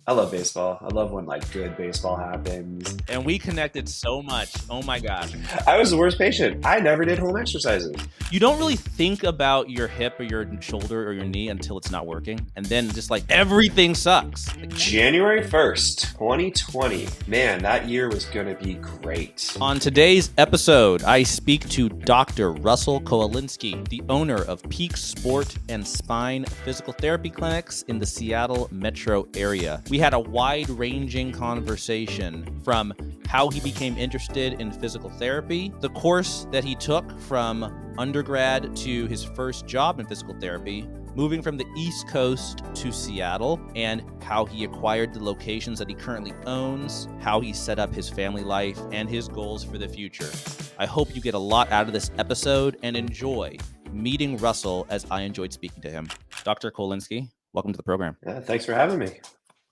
I love baseball. I love when like good baseball happens. And we connected so much. Oh my gosh. I was the worst patient. I never did home exercises. You don't really think about your hip or your shoulder or your knee until it's not working. And then just like everything sucks. January 1st, 2020. Man, that year was going to be great. On today's episode, I speak to Dr. Russell Kowalinski, the owner of Peak Sport and Spine Physical Therapy Clinics in the Seattle metro area. We had a wide-ranging conversation from how he became interested in physical therapy, the course that he took from undergrad to his first job in physical therapy, moving from the East Coast to Seattle, and how he acquired the locations that he currently owns, how he set up his family life, and his goals for the future. I hope you get a lot out of this episode and enjoy meeting Russell as I enjoyed speaking to him. Dr. Kowalinski, welcome to the program. Yeah, thanks for having me.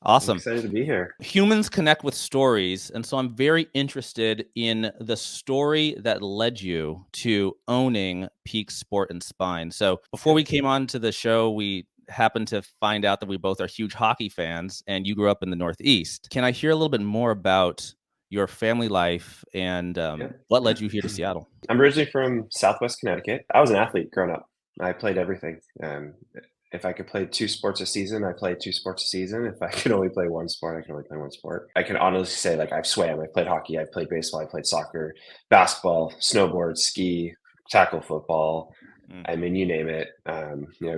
Awesome. I'm excited to be here. Humans connect with stories, and so I'm very interested in the story that led you to owning Peak Sport and Spine. So before we came on to the show, we happened to find out that we both are huge hockey fans, and you grew up in the Northeast. Can I hear a little bit more about your family life and what led you here to Seattle? I'm originally from Southwest Connecticut. I was an athlete growing up. I played everything. If I could play 2 sports a season, I played 2 sports a season. If I could only play one sport, I could only play one sport. I can honestly say, like, I've swam, I played hockey, I played baseball, I played soccer, basketball, snowboard, ski, tackle football. I mean, you name it.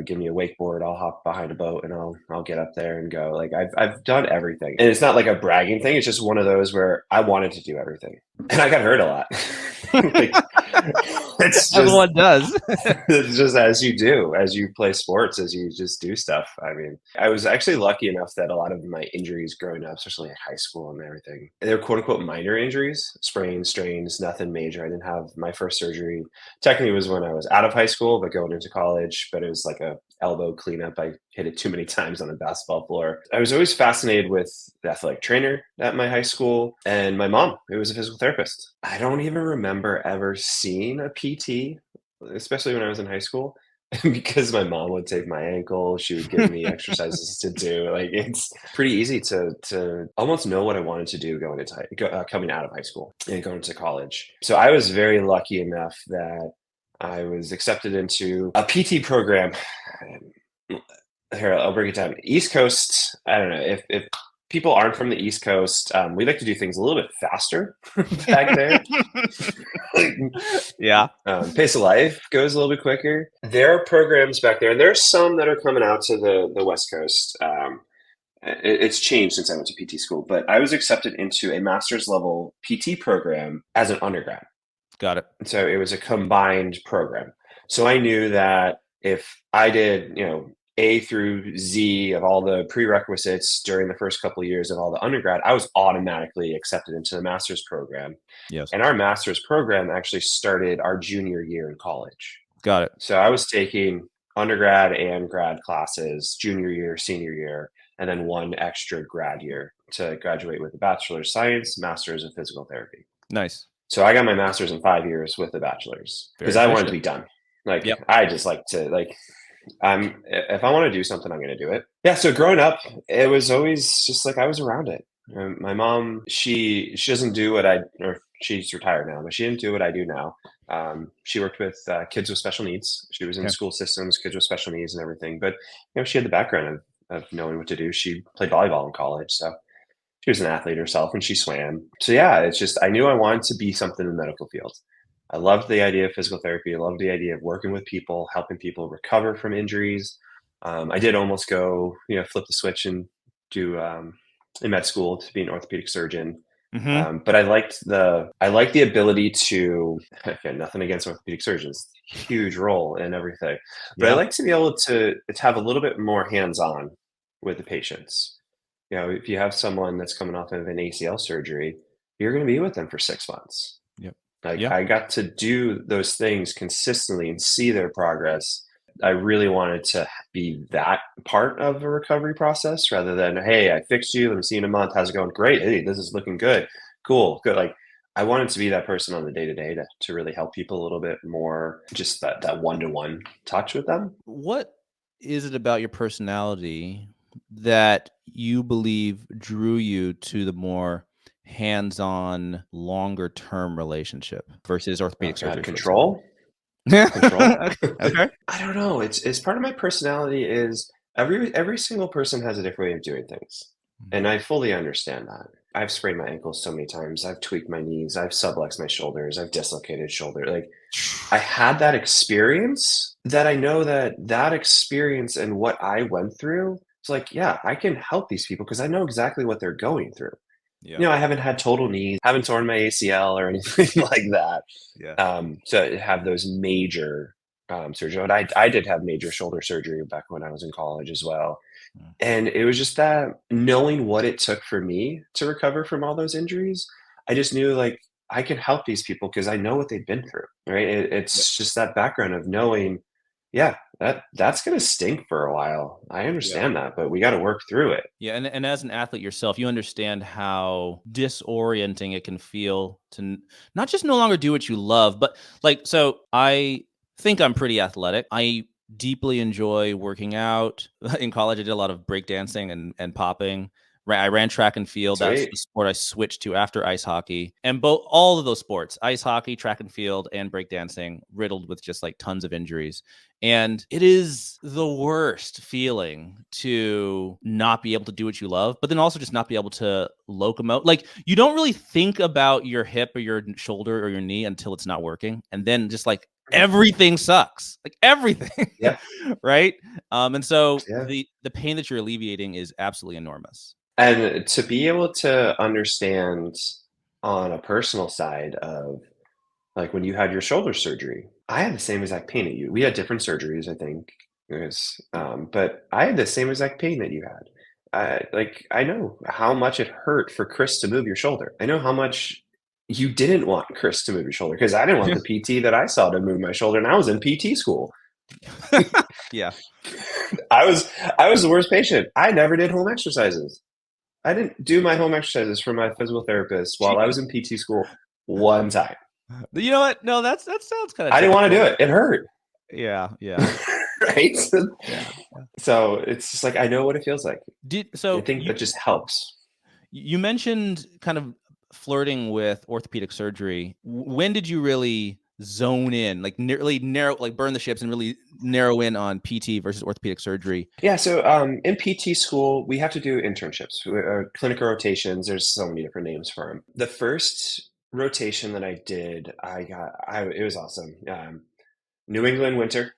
Give me a wakeboard, I'll hop behind a boat and I'll get up there and go. Like I've done everything, and it's not like a bragging thing. It's just one of those where I wanted to do everything, and I got hurt a lot. Like, it's just, everyone does. it's just as you do, as you play sports, as you just do stuff. I mean, I was actually lucky enough that a lot of my injuries growing up, especially in high school and everything, they were quote unquote minor injuries, sprains, strains, nothing major. I didn't have my first surgery. Technically, it was when I was out of high school, but going into college. But it was like a elbow cleanup. I hit it too many times on the basketball floor. I was always fascinated with the athletic trainer at my high school and my mom, who was a physical therapist. I don't even remember ever seeing a PT, especially when I was in high school, because my mom would take my ankle. She would give me exercises to do. Like, it's pretty easy to almost know what I wanted to do coming out of high school and going to college. So I was very lucky enough that I was accepted into a PT program. Here, I'll break it down. East Coast, I don't know if people aren't from the East Coast. We like to do things a little bit faster back there. Yeah. Pace of life goes a little bit quicker. There are programs back there, and there are some that are coming out to the West Coast. It's changed since I went to PT school, but I was accepted into a master's level PT program as an undergrad. Got it. So it was a combined program. So I knew that if I did, A through Z of all the prerequisites during the first couple of years of all the undergrad, I was automatically accepted into the master's program. Yes. And our master's program actually started our junior year in college. Got it. So I was taking undergrad and grad classes, junior year, senior year, and then one extra grad year to graduate with a bachelor's of science, master's of physical therapy. Nice. So I got my master's in 5 years with a bachelor's because I wanted to be done. Like, yep. I just like to if I want to do something, I'm going to do it. Yeah. So growing up, it was always just like I was around it. My mom, she doesn't do or she's retired now, but she didn't do what I do now. She worked with kids with special needs. She was in school systems, kids with special needs and everything. But, she had the background of knowing what to do. She played volleyball in college. So she was an athlete herself and she swam. So yeah, it's just, I knew I wanted to be something in the medical field. I loved the idea of physical therapy. I loved the idea of working with people, helping people recover from injuries. I did almost go, flip the switch and do in med school to be an orthopedic surgeon. Mm-hmm. But I liked the ability to, again, nothing against orthopedic surgeons, huge role in everything. But I like to be able to have a little bit more hands-on with the patients. If you have someone that's coming off of an ACL surgery, you're going to be with them for 6 months. Yep. I got to do those things consistently and see their progress. I really wanted to be that part of the recovery process rather than, hey, I fixed you. Let me see you in a month. How's it going? Great. Hey, this is looking good. Cool. Good. Like, I wanted to be that person on the day-to-day to really help people a little bit more, just that one-to-one touch with them. What is it about your personality that you believe drew you to the more hands-on, longer-term relationship versus orthopedic surgery? Control. Control. Okay. I don't know. It's part of my personality is every single person has a different way of doing things. And I fully understand that. I've sprained my ankles so many times. I've tweaked my knees. I've subluxed my shoulders. I've dislocated shoulder. Like I had that experience that I know that experience and what I went through. It's like, yeah, I can help these people because I know exactly what they're going through. Yeah. I haven't had total knees, haven't torn my ACL or anything like that. Yeah. To have those major surgery. But I did have major shoulder surgery back when I was in college as well. And it was just that knowing what it took for me to recover from all those injuries, I just knew like I can help these people because I know what they've been through. Right. It's just that background of knowing, yeah, that's gonna stink for a while. I understand that, but we got to work through it. Yeah, and as an athlete yourself, you understand how disorienting it can feel to not just no longer do what you love, but like, so I think I'm pretty athletic. I deeply enjoy working out. In college, I did a lot of breakdancing and popping. I ran track and field. That's Sweet. the sport I switched to after ice hockey. And all of those sports, ice hockey, track and field, and breakdancing, riddled with just like tons of injuries. And it is the worst feeling to not be able to do what you love, but then also just not be able to locomote. Like you don't really think about your hip or your shoulder or your knee until it's not working. And then just like everything sucks, like everything. Yeah. Right. And so the pain that you're alleviating is absolutely enormous. And to be able to understand on a personal side of like when you had your shoulder surgery, I had the same exact pain that you. We had different surgeries, I think, but I had the same exact pain that you had. I know how much it hurt for Chris to move your shoulder. I know how much you didn't want Chris to move your shoulder because I didn't want the PT that I saw to move my shoulder, and I was in PT school. Yeah, I was the worst patient. I never did home exercises. I didn't do my home exercises for my physical therapist while I was in PT school one time. You know what? No, that sounds kind of. I didn't want to do it. It hurt. Yeah. Right. Yeah. So it's just like I know what it feels like. I think that just helps. You mentioned kind of flirting with orthopedic surgery. When did you really zone in, like really narrow, like burn the ships and really narrow in on PT versus orthopedic surgery? Yeah. So in PT school, we have to do internships, clinical rotations. There's so many different names for them. The first rotation that I did, it was awesome. New England winter.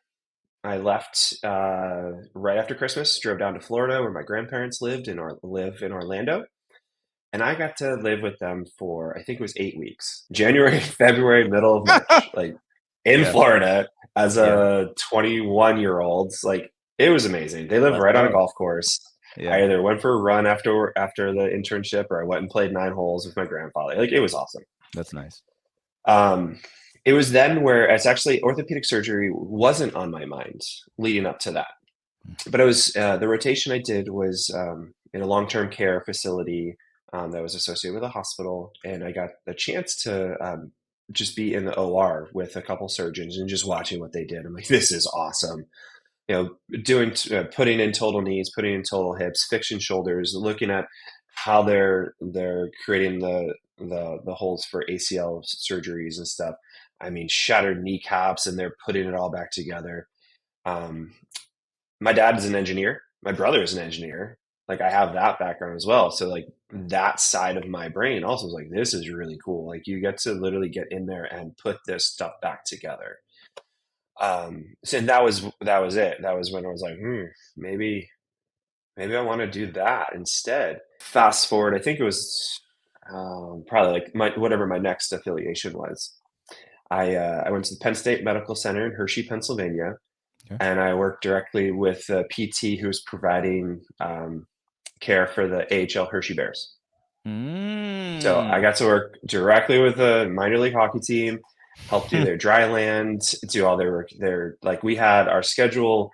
I left right after Christmas, drove down to Florida where my grandparents live in Orlando. And I got to live with them for, I think it was 8 weeks, January, February, middle of March, like in Florida as a 21-year-old. Like it was amazing. They live right on a golf course. Yeah. I either went for a run after the internship or I went and played 9 holes with my grandfather. Like it was awesome. That's nice. It was then where it's actually orthopedic surgery wasn't on my mind leading up to that. But it was the rotation I did was in a long-term care facility that was associated with a hospital. And I got the chance to just be in the OR with a couple surgeons and just watching what they did. I'm like, this is awesome. Doing putting in total knees, putting in total hips, fixing shoulders, looking at how they're creating the holes for ACL surgeries and stuff. I mean, shattered kneecaps, and they're putting it all back together. My dad is an engineer. My brother is an engineer. Like I have that background as well. So like that side of my brain also was like, this is really cool. Like you get to literally get in there and put this stuff back together. So that was it. That was when I was like, maybe I want to do that instead. Fast forward, I think it was probably like whatever my next affiliation was. I went to the Penn State Medical Center in Hershey, Pennsylvania, and I worked directly with a PT who was providing care for the AHL Hershey Bears. So I got to work directly with the minor league hockey team, help do their dry land, do all their work. Like we had our schedule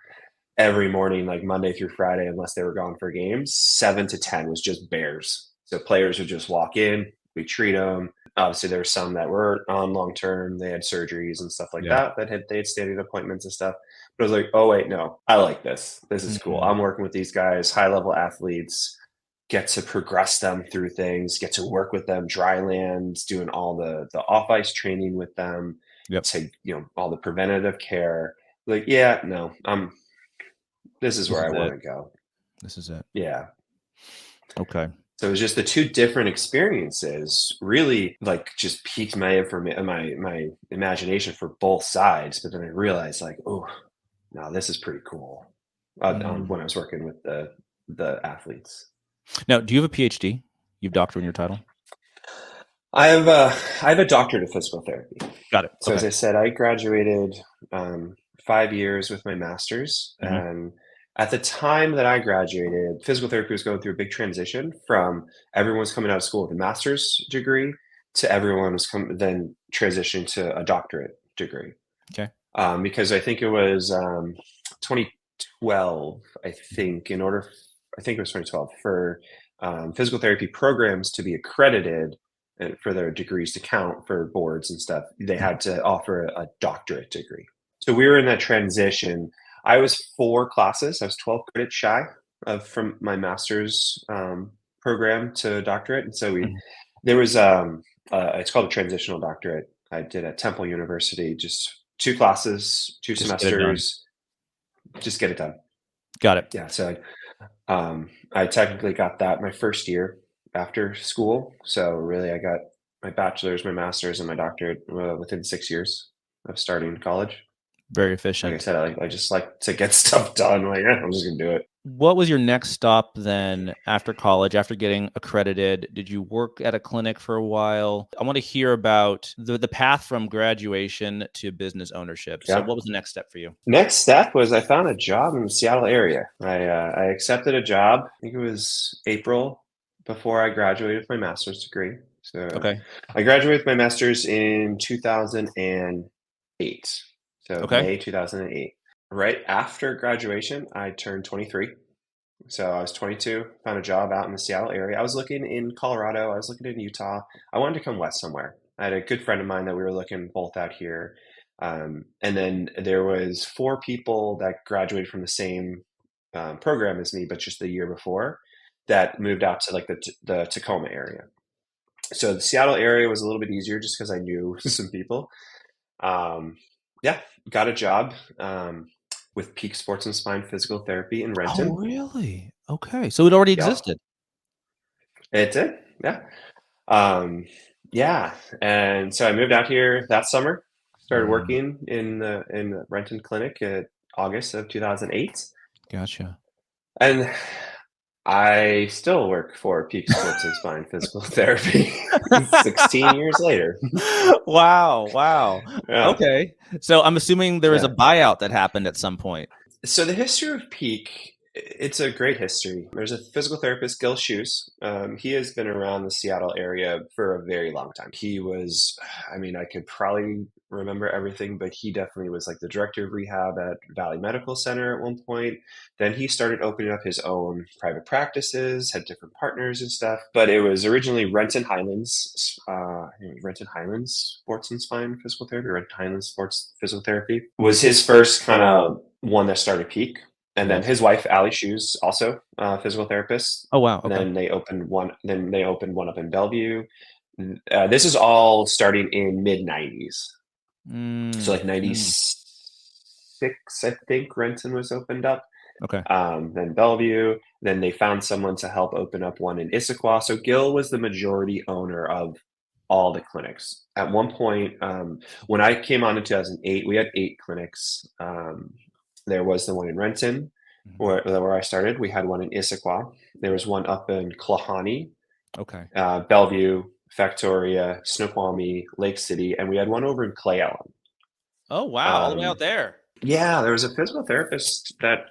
every morning, like Monday through Friday, unless they were gone for games. 7 to 10 was just Bears. So players would just walk in, we treat them. Obviously, there were some that were on long term. They had surgeries and stuff like that. They had standing appointments and stuff. But I was like, oh wait, no, I like this. This is cool. Mm. I'm working with these guys, high level athletes, get to progress them through things, get to work with them, dry lands, doing all the off ice training with them, Yep. to all the preventative care. Like, yeah, no, this is This where is I want it. to go. This is it. Yeah. Okay. So it was just the two different experiences really like just piqued my imagination for both sides. But then I realized like, oh, no, this is pretty cool. Mm. When I was working with the athletes. Now, do you have a PhD? You have doctor in your title? I have a doctorate of physical therapy. Got it. So Okay. as I said, I graduated 5 years with my master's, Hmm. and at the time that I graduated, physical therapy was going through a big transition from everyone was coming out of school with a master's degree to everyone was then transitioning to a doctorate degree. Okay. Because I think it was 2012. I think it was 2012 for physical therapy programs to be accredited and for their degrees to count for boards and stuff. They Mhm. had to offer a doctorate degree. So we were in that transition. I was 4 classes. I was 12 credits shy of from my master's program to doctorate, and so Mhm. there was it's called a transitional doctorate. I did at Temple University, just 2 classes, two Just get it done. semesters, just get it done. Got it. Yeah, so I technically got that my first year after school. So really, I got my bachelor's, my master's, and my doctorate within 6 years of starting college. Very Like I efficient. said, I just like to get stuff done. Like, yeah, I'm just gonna do it. What was your next stop then after college, after getting accredited? Did you work at a clinic for a while? I want to hear about the path from graduation to business ownership. So Yeah. what was the next step for you? Next step was I found a job in the Seattle area. I accepted a job. I think it was April before I graduated with my master's degree. So Okay. I graduated with my master's in 2008. So Okay. May 2008. Right after graduation, I turned 23. So I was 22, found a job out in the Seattle area. I was looking in Colorado. I was looking in Utah. I wanted to come west somewhere. I had a good friend of mine that we were looking both out here. And then there was 4 people that graduated from the same program as me, but just the year before that moved out to like the Tacoma area. So the Seattle area was a little bit easier just because I knew some people. Um, yeah, got a job with Peak Sports and Spine Physical Therapy in Oh, Renton. really? Okay. So it already Yep, existed. it did. Yeah. Um, yeah. And so I moved out here that summer, started Mm, working in the Renton Clinic at August of 2008. gotcha. And I still work for Peak Sports and Spine Physical Therapy 16 years later. Wow. Wow. Yeah. Okay. So I'm assuming there was a Yeah. buyout that happened at some point. So the history of Peak, it's a great history. There's a physical therapist, Gil Shoes. He has been around the Seattle area for a very long time. He was, I mean, I could probably remember everything, but he definitely was like the director of rehab at Valley Medical Center at one point. Then he started opening up his own private practices, had different partners and stuff. But it was originally Renton Highlands Sports and Spine Physical Therapy, Renton Highlands Sports Physical Therapy was his first kind of one that started Peak. And then Yes. his wife, Ali Shoes, also a physical therapist. Oh, wow. And Okay. then they opened one. Then they opened one up in Bellevue. This is all starting in mid '90s, so Mm, like mm. '96, I think. Renton was opened up. Okay. Then Bellevue. Then they found someone to help open up one in Issaquah. So Gil was the majority owner of all the clinics. At one point, when I came on in 2008, we had 8 clinics. There was the one in Renton, Mhm. where I started. We had one in Issaquah. There was one up in Klahani, Okay. Bellevue, Factoria, Snoqualmie, Lake City, and we had one over in Clay Ellen. Oh, wow. All the way out Um, there. yeah, there was a physical therapist that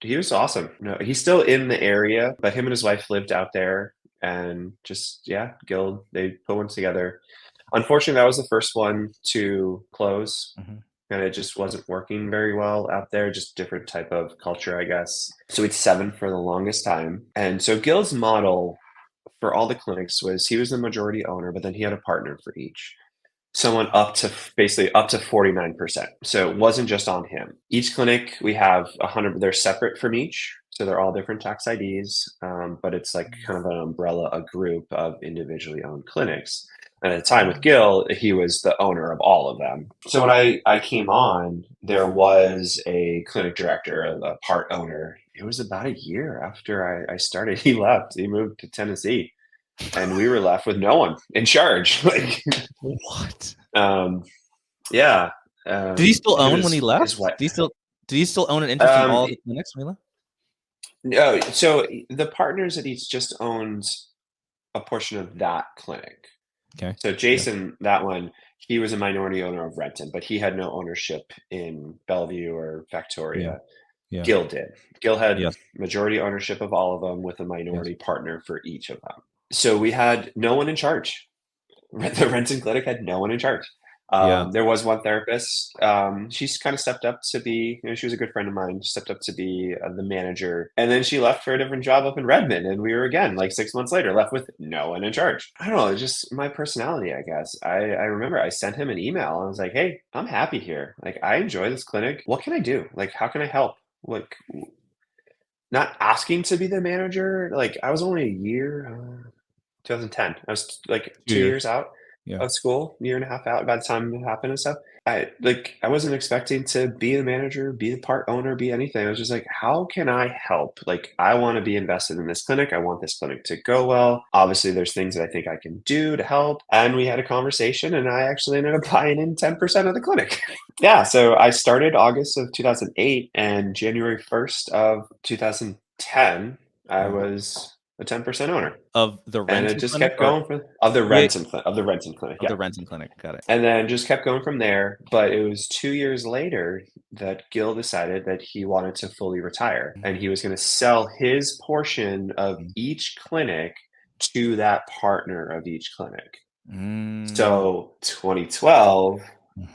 he was awesome. No, he's still in the area, but him and his wife lived out there, and just yeah, Gil they put one together. Unfortunately, that was the first one to close, Mhm. and it just wasn't working very well out there. Just different type of culture, I guess. So it's 7 for the longest time, and so Gil's model for all the clinics was he was the majority owner, but then he had a partner for each. someone up to basically up to 49%. So it wasn't just on him. Each clinic, we have 100, they're separate from each. So they're all different tax IDs, but it's like kind of an umbrella, a group of individually owned clinics. And at the time with Gil, he was the owner of all of them. So when I came on, there was a clinic director, a part owner. It was about a year after I started. He left. He moved to Tennessee, and we were left with no one in charge. Like, what? Yeah. Did he still own when he His left? wife. Did he still own an interest in all the clinics when he left? No, so the partners at each just owns a portion of that clinic. Okay. So Jason, that one, he was a minority owner of Renton, but he had no ownership in Bellevue or Factoria. Yeah. Gil did. Gil had Yes. majority ownership of all of them with a minority Yes. partner for each of them. So we had no one in charge. The Renton Clinic had no one in charge. Yeah. There was one therapist. She's kind of stepped up to be, she was a good friend of mine, stepped up to be the manager. And then she left for a different job up in Redmond. And we were again, like 6 months later, left with no one in charge. I don't know, it's just my personality, I guess. I remember I sent him an email. I was like, hey, I'm happy here. Like, I enjoy this clinic. What can I do? Like, how can I help? Like, not asking to be the manager. Like, I was only a year, 2010. I was like 2 years out Yeah. of school, year and a half out by the time it happened and stuff. I wasn't expecting to be the manager, be the part owner, be anything. I was just like, how can I help? Like, I want to be invested in this clinic. I want this clinic to go well. Obviously, there's things that I think I can do to help. And we had a conversation, and I actually ended up buying in 10% of the clinic. Yeah, so I started August of 2008, and January 1st of 2010, I was a 10% owner. Of the And it Renton just clinic kept going of the Renton clinic, of yeah. the Renton clinic. Got it. And then just kept going from there. But it was 2 years later that Gil decided that he wanted to fully retire, and he was going to sell his portion of each clinic to that partner of each clinic. So 2012,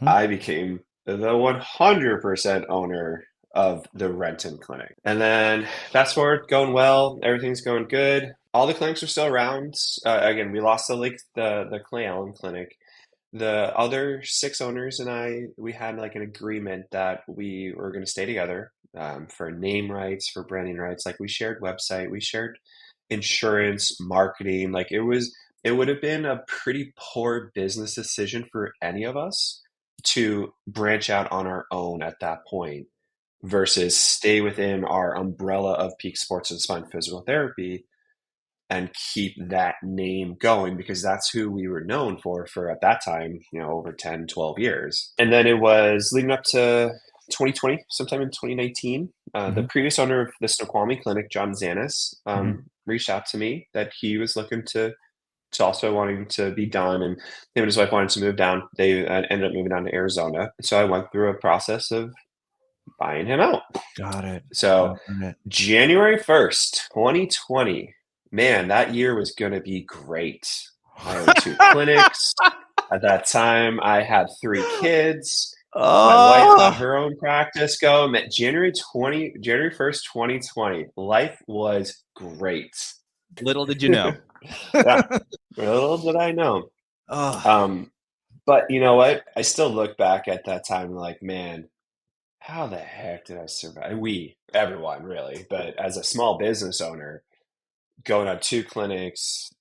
I became the 100% owner of the Renton clinic. And then fast forward, going well, everything's going good. All the clinics are still around. Again, we lost the Clay Allen clinic. The other 6 owners and we had like an agreement that we were going to stay together, for name rights, for branding rights. Like, we shared website, we shared insurance, marketing. Like, it would have been a pretty poor business decision for any of us to branch out on our own at that point versus stay within our umbrella of Peak Sports and Spine Physical Therapy and keep that name going, because that's who we were known for at that time, over 10, 12 years. And then it was leading up to 2020, sometime in 2019. The previous owner of the Snoqualmie Clinic, John Zanis, reached out to me that he was looking to also wanting to be done, and him and his wife wanted to move down. They ended up moving down to Arizona. So I went through a process of buying him out. Got it. So January 1st, 2020, man, that year was going to be great. I owned 2 clinics. At that time, I had 3 kids. My wife got her own practice going. January 1st, 2020, life was great. Little did you know. Yeah, little did I know. But you know what? I still look back at that time like, man, how the heck did I survive? Everyone really, but as a small business owner, going on 2 clinics,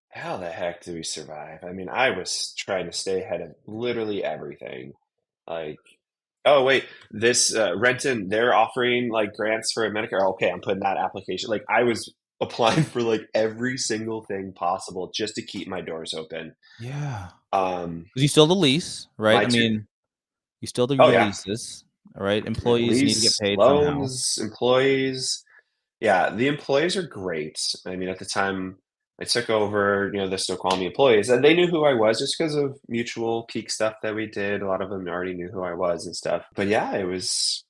how the heck did we survive? I mean, I was trying to stay ahead of literally everything. Like, oh wait, this Renton, they're offering like grants for Medicare. Okay, I'm putting that application. Like, I was applying for like every single thing possible just to keep my doors open. Yeah. You still the lease, right? I mean, you still do your leases, right? Employees need to get paid loans, somehow. Employees. Yeah, the employees are great. I mean, at the time I took over, the Snoqualmie employees, and they knew who I was just because of mutual Peak stuff that we did. A lot of them already knew who I was and stuff. But yeah, it was,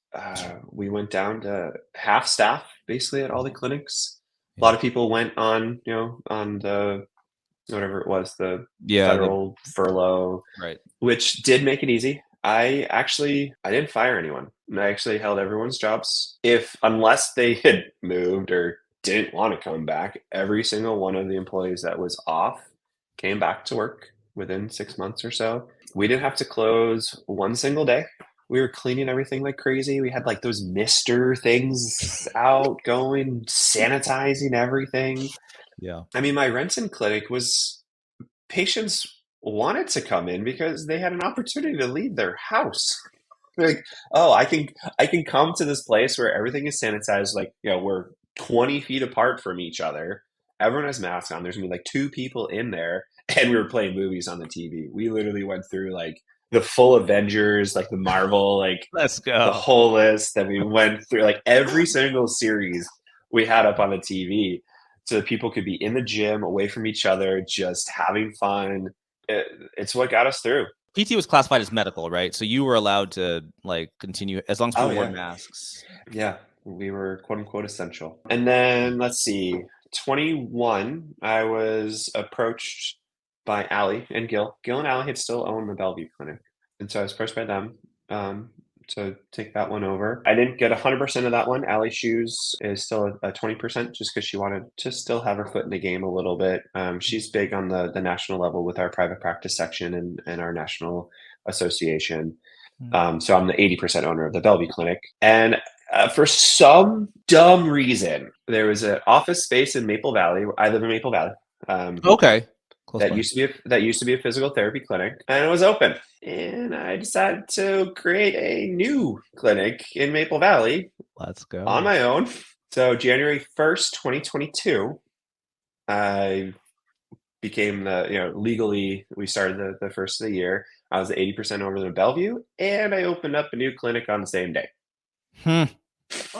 we went down to half staff basically at all the clinics. A lot of people went on, on the, whatever it was, the federal furlough, right, which did make it easy. I didn't fire anyone. I actually held everyone's jobs. Unless they had moved or didn't want to come back, every single one of the employees that was off came back to work. within 6 months or so. We didn't have to close one single day. We were cleaning everything like crazy. We had like those mister things out going, sanitizing everything. Yeah. I mean, my Renton clinic was patients wanted to come in because they had an opportunity to leave their house. Like, oh, I can come to this place where everything is sanitized. Like, we're 20 feet apart from each other. Everyone has masks on. There's gonna be like two people in there, and we were playing movies on the TV. We literally went through like the full Avengers, like the Marvel, like Let's the go. whole list that we went through, like every single series we had up on the TV, so that people could be in the gym, away from each other, just having fun. It's what got us through. PT was classified as medical, right? So you were allowed to like continue as long as people wore masks. Yeah, we were quote unquote essential. And then let's see, 21, I was approached by Allie and Gil. Gil and Allie had still owned the Bellevue clinic. And so I was approached by them to take that one over. I didn't get 100% of that one. Allie Shoes is still a 20% just because she wanted to still have her foot in the game a little bit. She's big on the national level with our private practice section and our national association. So I'm the 80% owner of the Bellevue clinic. And for some dumb reason, there was an office space in Maple Valley. I live in Maple Valley. Okay. That used to be a physical therapy clinic, and it was open. And I decided to create a new clinic in Maple Valley. Let's go. On my own. So January 1st, 2022, I became legally, we started the first of the year. I was the 80% owner of Bellevue, and I opened up a new clinic on the same day.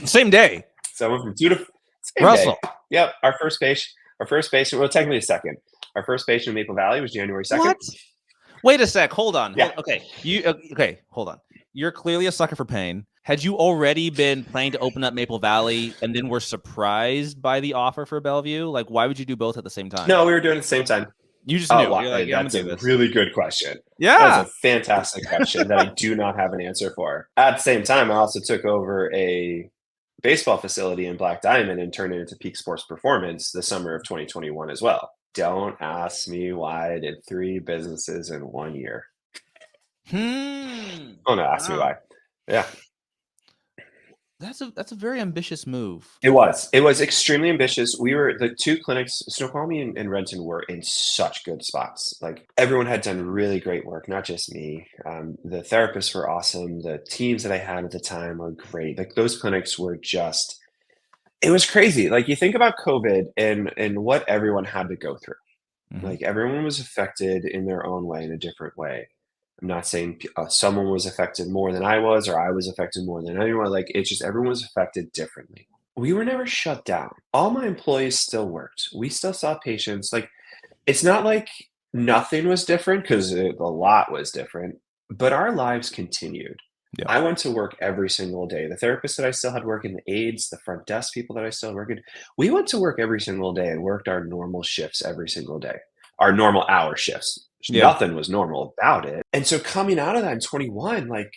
Same day. So I went from 2 to same Russell. Day. Yep. Our first patient, well, technically a second. Our first patient in Maple Valley was January 2nd. What? Wait a sec. Hold on. Yeah. Okay. Hold on. You're clearly a sucker for pain. Had you already been planning to open up Maple Valley and then were surprised by the offer for Bellevue? Like, why would you do both at the same time? No, we were doing it at the same time. You just knew. That's a really good question. Yeah. That's a fantastic question that I do not have an answer for. At the same time, I also took over a baseball facility in Black Diamond and turned it into Peak Sports Performance the summer of 2021 as well. Don't ask me why I did 3 businesses in 1 year. Oh no, ask me why. Yeah. That's a very ambitious move. It was extremely ambitious. The 2 clinics, Snoqualmie and Renton, were in such good spots. Like everyone had done really great work, not just me. The therapists were awesome. The teams that I had at the time were great. Like those clinics were just, it was crazy. Like you think about COVID and what everyone had to go through. Mm-hmm. Like everyone was affected in their own way, in a different way. I'm not saying someone was affected more than I was, or I was affected more than anyone. Like it's just everyone was affected differently. We were never shut down. All my employees still worked. We still saw patients. Like it's not like nothing was different, because a lot was different, but our lives continued. Yeah. I went to work every single day. The therapists that I still had working, the aides, the front desk people that I still worked, we went to work every single day and worked our normal shifts every single day, our normal hour shifts. Yeah. Nothing was normal about it. And so coming out of that in 21, like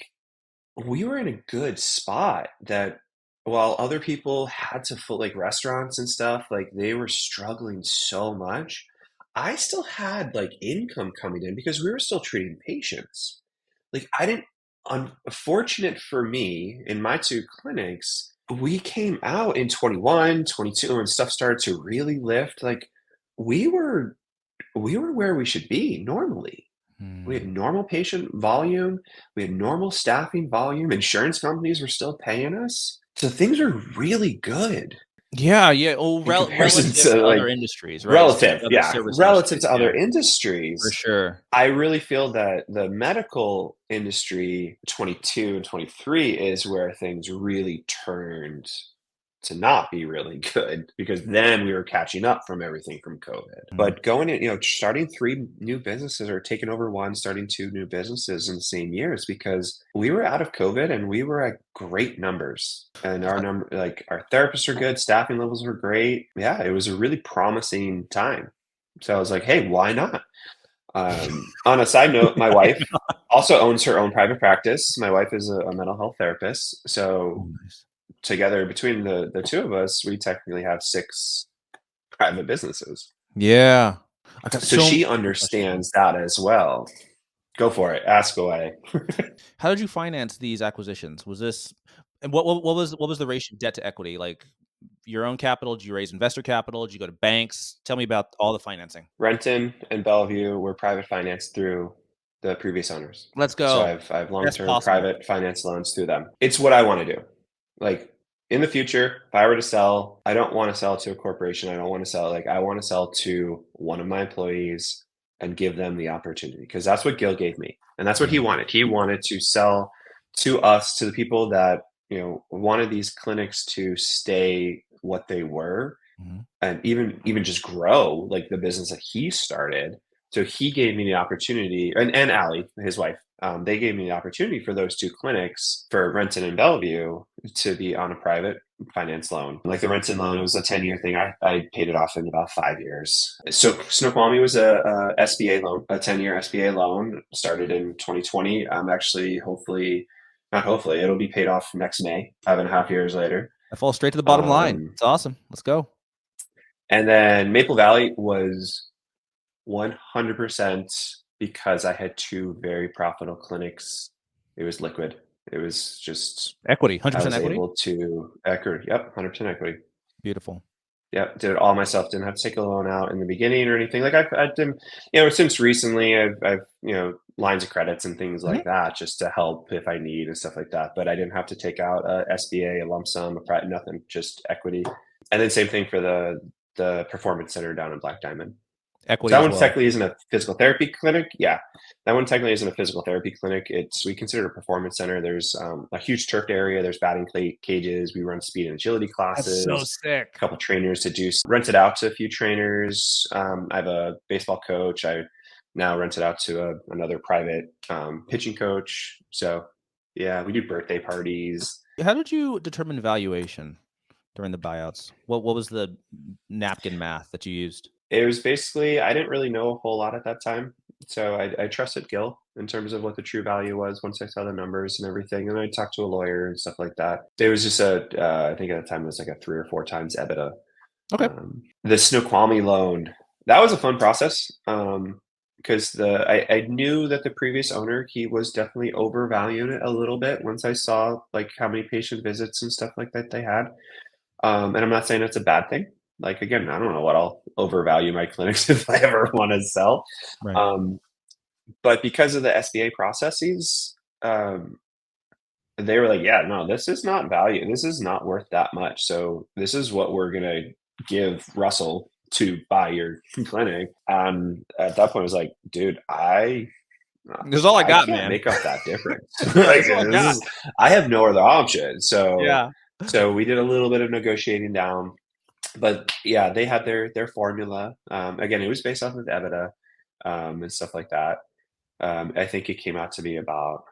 we were in a good spot that while other people had to like restaurants and stuff, like they were struggling so much, I still had like income coming in because we were still treating patients. Like unfortunate for me, in my 2 clinics, we came out in 21, 22, and stuff started to really lift. Like we were where we should be normally. We had normal patient volume. We had normal staffing volume. Insurance companies were still paying us. So things are really good. Yeah. Oh, relative to other industries, right? Relative to other industries. For sure. I really feel that the medical industry, 22 and 23, is where things really turned to not be really good, because then we were catching up from everything from COVID. But going in, starting 3 new businesses, or taking over 1, starting 2 new businesses in the same year, is because we were out of COVID and we were at great numbers, and our therapists are good, staffing levels were great. Yeah, it was a really promising time. So I was like, hey, why not? On a side note, my wife also owns her own private practice. My wife is a mental health therapist. So together, between the 2 of us, we technically have 6 private businesses. Yeah. I've got So so she many questions. understands that as well. Go for it. Ask away. How did you finance these acquisitions? Was this and what was the ratio debt to equity? Like your own capital? Did you raise investor capital? Did you go to banks? Tell me about all the financing. Renton and Bellevue were private financed through the previous owners. Let's So go. I've Best long-term possible. private finance loans through them. It's what I want to do. Like in the future, if I were to sell, I don't want to sell to a corporation. I don't want to sell, like I want to sell to one of my employees and give them the opportunity, because that's what Gil gave me. And that's what he Mhm. wanted. He wanted to sell to us, to the people that, wanted these clinics to stay what they were, Mhm. and even just grow like the business that he started. So he gave me the opportunity, and Allie, his wife, they gave me the opportunity for those two clinics, for Renton and Bellevue, to be on a private finance loan. Like the Renton loan, it was a 10-year thing. I paid it off in about 5 years. So Snoqualmie was a SBA loan, a 10-year SBA loan, started in 2020. Actually, hopefully, not hopefully, it'll be paid off next May, 5.5 years later. I fall straight to the bottom line. It's awesome. Let's go. And then Maple Valley was 100% because I had two very profitable clinics. It was liquid. It was just, Equity, I 100% was equity. able to equity. Yep, 100% equity. Beautiful. Yep, did it all myself. Didn't have to take a loan out in the beginning or anything. Like I did, since recently I've lines of credits and things Mhm. like that, just to help if I need and stuff like that. But I didn't have to take out a SBA, a lump sum, a private, nothing, just equity. And then same thing for the performance center down in Black Diamond. So Equity that as one well. technically isn't a physical therapy clinic. Yeah, that one technically isn't a physical therapy clinic. We consider it a performance center. There's a huge turfed area. There's batting cages. We run speed and agility That's so classes. A sick. couple trainers to do, rent it out to a few trainers. I have a baseball coach. I now rent it out to another private pitching coach. So yeah, we do birthday parties. How did you determine valuation during the buyouts? What was the napkin math that you used? It was basically, I didn't really know a whole lot at that time. So I trusted Gil in terms of what the true value was once I saw the numbers and everything. And I talked to a lawyer and stuff like that. It was just I think at the time it was like a 3 or 4 times EBITDA. Okay. The Snoqualmie loan, that was a fun process. Because I knew that the previous owner, he was definitely overvaluing it a little bit once I saw like how many patient visits and stuff like that they had. And I'm not saying it's a bad thing. Like again, I don't know what I'll overvalue my clinics if I ever want to sell. Right. Um, but because of the SBA processes, they were like, yeah, no, this is not value. This is not worth that much. So this is what we're gonna give Russell to buy your clinic. At that point, I was like, dude, This is all I I got, can't man. make up that difference. Like That's all I got. I have no other option. So Yeah. so we did a little bit of negotiating down, but yeah, they had their formula. Again, it was based off of EBITDA, and stuff like that. I think it came out to be about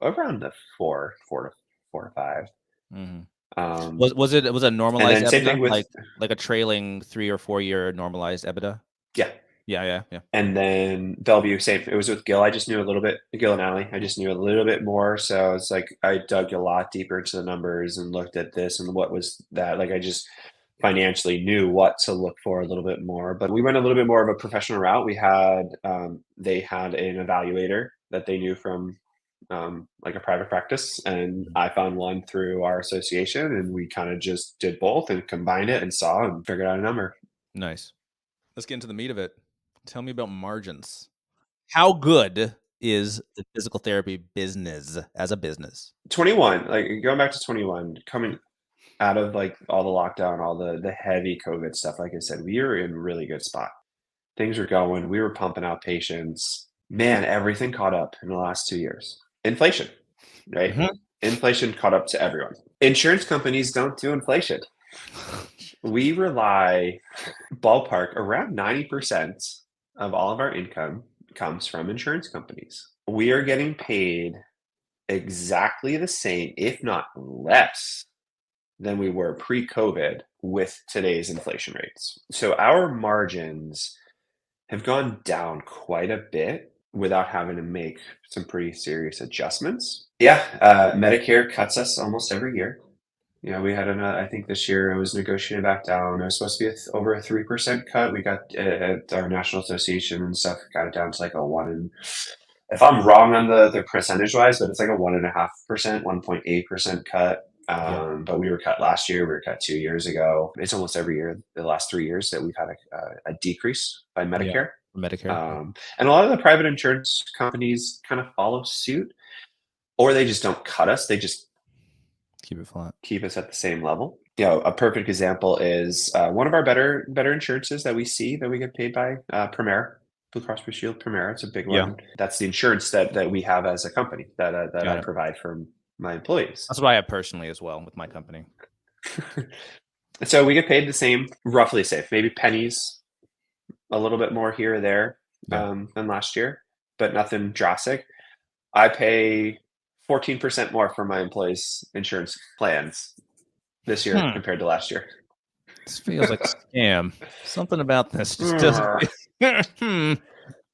around the four to five. Mhm. Um, Was it and normalized then same EBITDA? thing with, Like a trailing 3 or 4 year normalized EBITDA? yeah. Yeah. And then Bellevue, same. It was with Gil. I just knew a little bit, Gil and Allie. I just knew a little bit more. So it's like I dug a lot deeper into the numbers and looked at this and what was that. Like I just financially knew what to look for a little bit more. But we went a little bit more of a professional route. They had an evaluator that they knew from like a private practice, and Mhm. I found one through our association, and we kind of just did both and combined it and saw and figured out a number. Nice. Let's get into the meat of it. Tell me about margins. How good is the physical therapy business as a business? 21, like going back to 21, coming out of like all the lockdown, all the heavy COVID stuff, like I said, we were in a really good spot. Things were going, we were pumping out patients. Man, everything caught up in the last 2 years. Inflation, right? Mhm. Inflation caught up to everyone. Insurance companies don't do inflation. We rely, ballpark, around 90% of all of our income comes from insurance companies. We are getting paid exactly the same, if not less, than we were pre-COVID with today's inflation rates. So our margins have gone down quite a bit without having to make some pretty serious adjustments. Yeah, Medicare cuts us almost every year. we had I think this year it was negotiated back down. It was supposed to be over a 3% cut. We got at our national association and stuff, got it down to like a one and if I'm wrong on the percentage wise, but it's like a 1.5%, 1.8% cut. Yeah. But we were cut last year. We were cut 2 years ago. It's almost every year, the last 3 years, that we've had a decrease by Yeah. Medicare. Medicare. And a lot of the private insurance companies kind of follow suit, or they just don't cut us. They just keep it flat, keep us at the same level. A perfect example is one of our better insurances that we see that we get paid by Premera. Blue Cross Blue Shield Premera. It's a big one. That's the insurance that we have as a company that I provide for my employees. That's what I have personally as well with my company. So we get paid the same, roughly safe, maybe pennies, a little bit more here or there than last year, but nothing drastic. I pay 14% more for my employees' insurance plans this year compared to last year. This feels like a scam. Something about this just doesn't.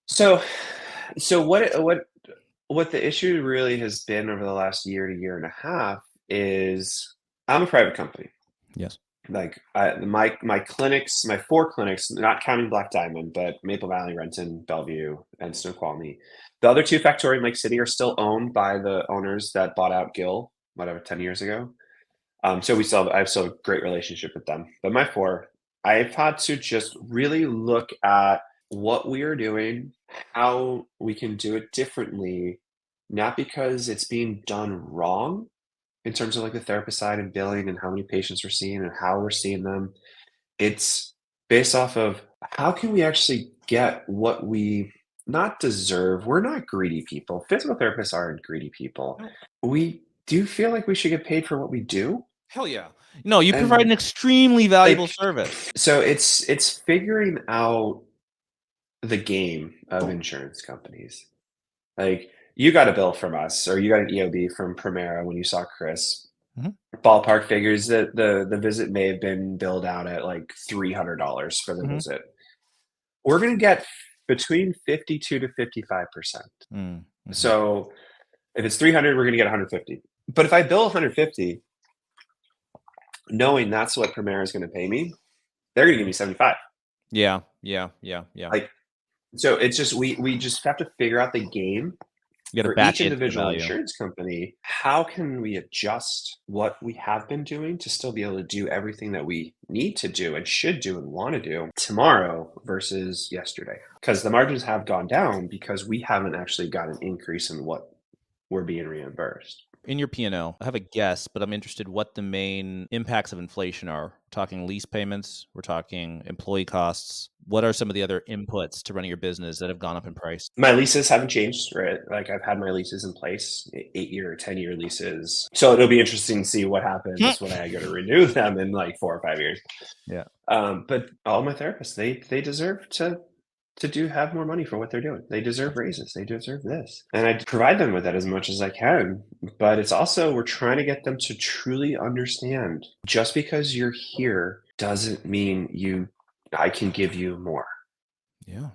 So what the issue really has been over the last year to year and a half is I'm a private company. Yes. Like my clinics, my 4 clinics, not counting Black Diamond, but Maple Valley, Renton, Bellevue, and Snoqualmie. The other 2 factory in Lake City are still owned by the owners that bought out Gill, 10 years ago. So I have still a great relationship with them. But my 4, I've had to just really look at what we are doing, how we can do it differently, not because it's being done wrong in terms of like the therapist side and billing and how many patients we're seeing and how we're seeing them. It's based off of how can we actually get what we not deserve. We're not greedy people. Physical therapists aren't greedy people. We do feel like we should get paid for what we do. Hell yeah. No, you provide an extremely valuable service. So it's figuring out the game of insurance companies. Like, you got a bill from us, or you got an EOB from Premera when you saw Chris. Ballpark figures that the visit may have been billed out at like $300 for the visit. We're going to get between 52 to 55%. So if it's 300, we're going to get 150. But if I bill 150, knowing that's what Premera is going to pay me, they're going to give me 75. Yeah. Like, so it's just we just have to figure out the game. For each individual insurance company, how can we adjust what we have been doing to still be able to do everything that we need to do and should do and want to do tomorrow versus yesterday? Because the margins have gone down because we haven't actually got an increase in what we're being reimbursed. In your P&L, I have a guess, but I'm interested what the main impacts of inflation are. We're talking lease payments, we're talking employee costs. What are some of the other inputs to running your business that have gone up in price? My leases haven't changed, right? Like, I've had my leases in place, 8-year, 10-year leases. So it'll be interesting to see what happens when I go to renew them in like 4 or 5 years. Yeah. But all my therapists, they deserve to have more money for what they're doing. They deserve raises. They deserve this. And I provide them with that as much as I can. But it's also, we're trying to get them to truly understand just because you're here doesn't mean I can give you more. Yeah.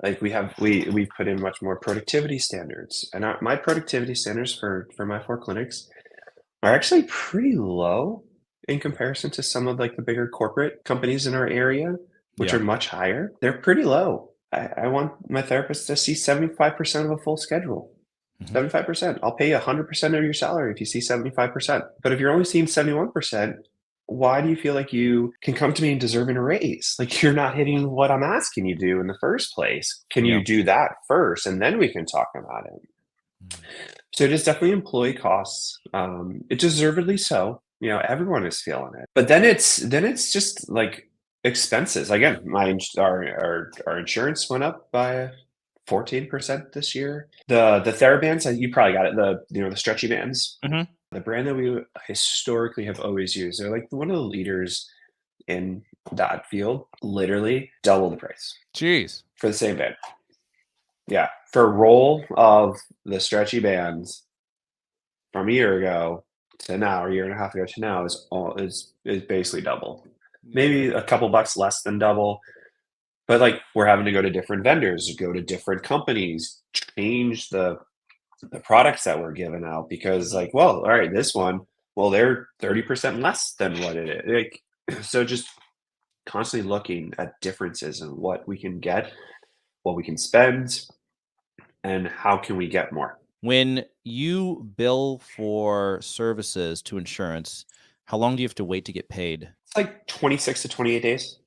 Like we've put in much more productivity standards. And my productivity standards for my 4 clinics are actually pretty low in comparison to some of like the bigger corporate companies in our area, which are much higher. They're pretty low. I want my therapist to see 75% of a full schedule. 75%. I'll pay you 100% of your salary if you see 75%. But if you're only seeing 71%, why do you feel like you can come to me and deserving a raise? Like, you're not hitting what I'm asking you to do in the first place. Can you do that first? And then we can talk about it. So it is definitely employee costs. It deservedly so. Everyone is feeling it. But then it's just like expenses. Again, our insurance went up by 14% this year. The TheraBands, you probably got it. The stretchy bands. The brand that we historically have always used. They're like one of the leaders in that field. Literally double the price. Jeez. For the same band. Yeah, for a roll of the stretchy bands from a year ago to now, or a year and a half ago to now, is basically double. Maybe a couple bucks less than double, but like, we're having to go to different vendors, go to different companies, change the products that we're giving out because, like, well, all right, this one, well, they're 30% less than what it is. Like, so just constantly looking at differences in what we can get, what we can spend, and how can we get more. When you bill for services to insurance, how long do you have to wait to get paid? It's like 26 to 28 days.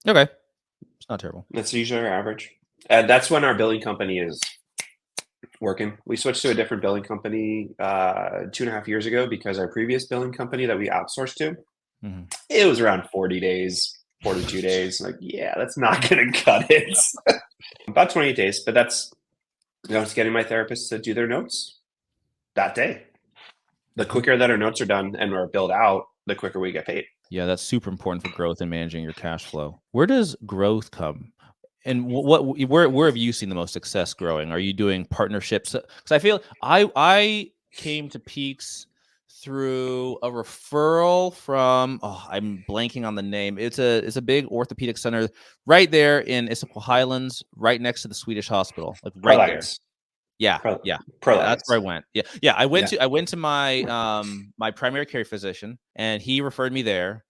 Okay. It's not terrible. That's usually our average. And that's when our billing company is working. We switched to a different billing company 2.5 years ago because our previous billing company that we outsourced to, it was around 40 days, 42 days. Like, yeah, that's not going to cut it. About 28 days, but that's, it's getting my therapist to do their notes that day. The quicker that our notes are done and are billed out, the quicker we get paid. Yeah, that's super important for growth and managing your cash flow. Where does growth come? And where have you seen the most success growing? Are you doing partnerships? Because I feel I came to Peaks through a referral from, I'm blanking on the name. It's a big orthopedic center right there in Issaquah Highlands, right next to the Swedish hospital, like right there. Yeah, that's where I went. Yeah. I went to my my primary care physician, and he referred me there.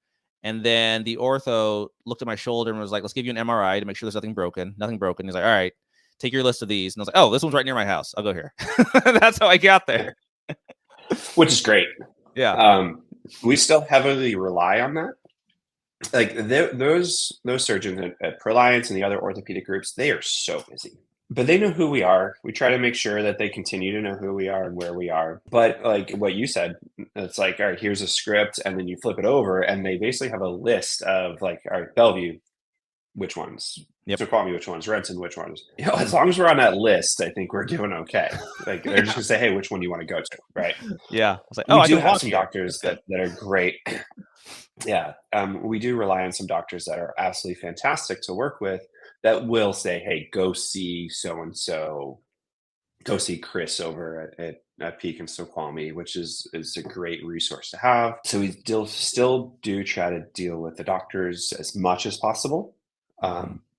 And then the ortho looked at my shoulder and was like, "Let's give you an MRI to make sure there's nothing broken." Nothing broken. He's like, "All right, take your list of these." And I was like, "Oh, this one's right near my house. I'll go here." That's how I got there. Which is great. Yeah. We still heavily rely on that. Like those surgeons at Proliance and the other orthopedic groups, they are so busy. But they know who we are. We try to make sure that they continue to know who we are and where we are. But like what you said, it's like, all right, here's a script, and then you flip it over, and they basically have a list of like, all right, Bellevue, which ones? So call me which ones, Renton, which ones? As long as we're on that list, I think we're doing okay. Like they're just gonna say, hey, which one do you want to go to, right? Yeah. I was like, we do have some doctors that are great. Yeah, we do rely on some doctors that are absolutely fantastic to work with, that will say, hey, go see so-and-so, go see Chris over at Peak and Snoqualmie, which is a great resource to have. So we still do try to deal with the doctors as much as possible.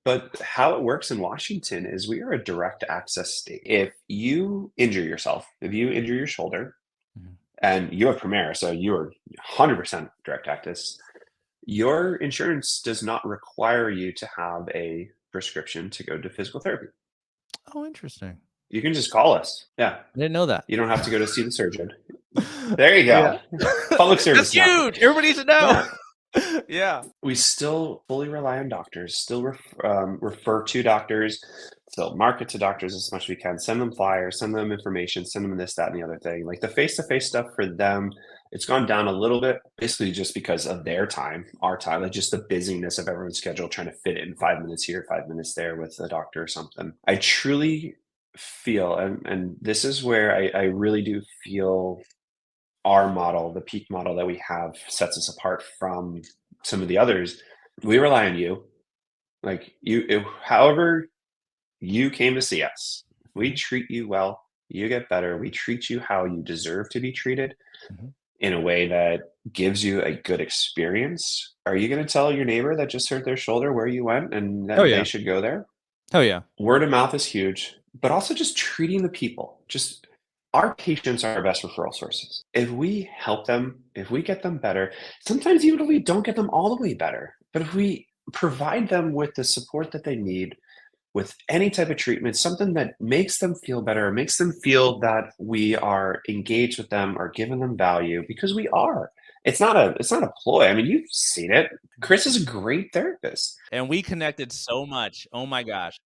But how it works in Washington is we are a direct access state. If you injure yourself, if you injure your shoulder, and you have Premier, so you are 100% direct access, your insurance does not require you to have a prescription to go to physical therapy. Oh, interesting. You can just call us. Yeah. I didn't know that. You don't have to go to see the surgeon. There you go. Yeah. Public service. That's huge. Everybody needs to know. Yeah. We still fully rely on doctors, still refer to doctors, still market to doctors as much as we can, send them flyers, send them information, send them this, that, and the other thing. Like the face-to-face stuff for them, it's gone down a little bit, basically just because of their time, our time, like just the busyness of everyone's schedule, trying to fit in 5 minutes here, 5 minutes there with a doctor or something. I truly feel, and this is where I really do feel our model, the Peak model that we have, sets us apart from some of the others. We rely on you. Like however you came to see us, we treat you well, you get better. We treat you how you deserve to be treated, in a way that gives you a good experience. Are you going to tell your neighbor that just hurt their shoulder where you went and that they should go there? Oh yeah. Word of mouth is huge, but also just treating the people. Just our patients are our best referral sources. If we help them, if we get them better, sometimes even if we don't get them all the way better, but if we provide them with the support that they need, with any type of treatment, something that makes them feel better, makes them feel that we are engaged with them or giving them value, because we are. It's not a ploy. I mean, you've seen it. Chris is a great therapist. And we connected so much. Oh my gosh.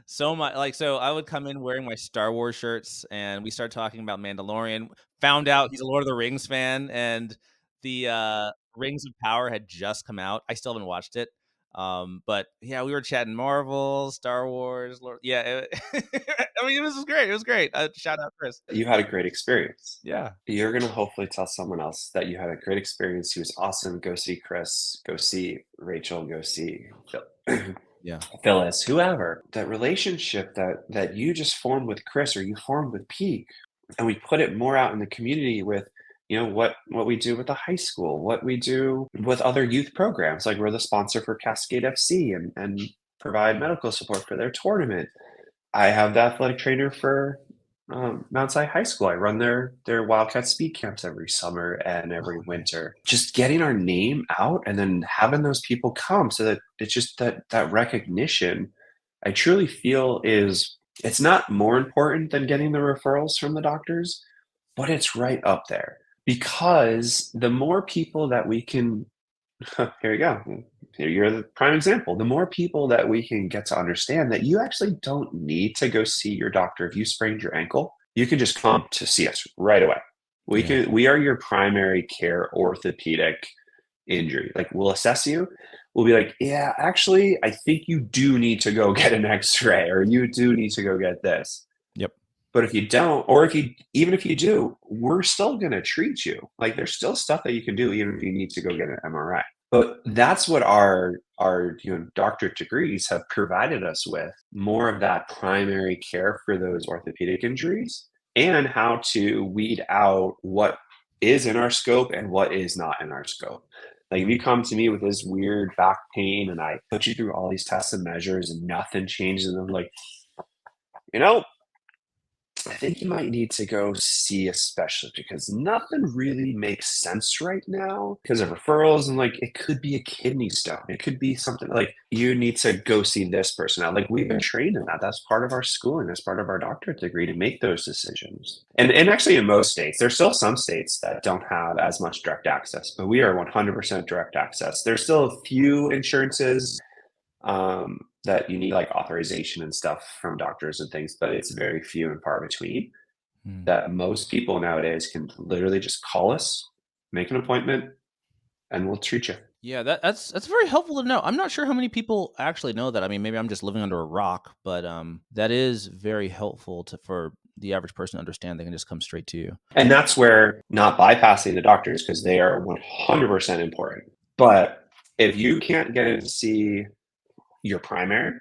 So much. Like, so I would come in wearing my Star Wars shirts, and we started talking about Mandalorian. Found out he's a Lord of the Rings fan, and the Rings of Power had just come out. I still haven't watched it. But yeah, we were chatting Marvel, Star Wars. I mean, this was great. It was great. Shout out Chris. You had a great experience. Yeah. You're going to hopefully tell someone else that you had a great experience. He was awesome. Go see Chris, go see Rachel, go see Phyllis, whoever. That relationship that you just formed with Chris, or you formed with Peak, and we put it more out in the community with, what we do with the high school, what we do with other youth programs. Like we're the sponsor for Cascade FC and provide medical support for their tournament. I have the athletic trainer for Mount Si High School. I run their Wildcat Speed camps every summer and every winter. Just getting our name out and then having those people come, so that it's just that recognition. I truly feel it's not more important than getting the referrals from the doctors, but it's right up there, because the more people that we can, here you go. You're the prime example. The more people that we can get to understand that you actually don't need to go see your doctor if you sprained your ankle. You can just come to see us right away. We are your primary care orthopedic injury. Like, we'll assess you. We'll be like, yeah, actually, I think you do need to go get an X-ray, or you do need to go get this. Yep. But if you don't, or even if you do, we're still going to treat you. Like, there's still stuff that you can do even if you need to go get an MRI. But that's what our doctorate degrees have provided us with, more of that primary care for those orthopedic injuries, and how to weed out what is in our scope and what is not in our scope. Like, if you come to me with this weird back pain and I put you through all these tests and measures and nothing changes, and I'm like, I think you might need to go see a specialist, because nothing really makes sense right now because of referrals. And like, it could be a kidney stone. It could be something like, you need to go see this person out. Like, we've been trained in that. That's part of our schooling. That's part of our doctorate degree, to make those decisions. And actually, in most states, there's still some states that don't have as much direct access, but we are 100% direct access. There's still a few insurances that you need like authorization and stuff from doctors and things, but it's very few and far between. That most people nowadays can literally just call us, make an appointment, and we'll treat you. Yeah, that's very helpful to know. I'm not sure how many people actually know that. I mean, maybe I'm just living under a rock, but that is very helpful for the average person to understand. They can just come straight to you. And that's where not bypassing the doctors, because they are 100% important. But if you can't get in to see your primary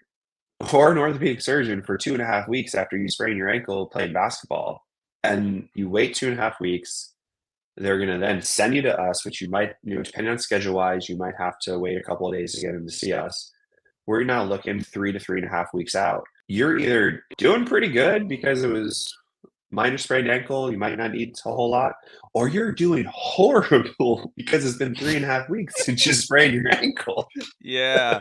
or an orthopedic surgeon for 2.5 weeks after you sprain your ankle playing basketball, and you wait 2.5 weeks, they're going to then send you to us, which you might, depending on schedule wise, you might have to wait a couple of days to get in to see us. We're now looking 3 to 3.5 weeks out. You're either doing pretty good because it was minor sprained ankle, you might not need a whole lot, or you're doing horrible because it's been 3.5 weeks since you sprained your ankle. Yeah.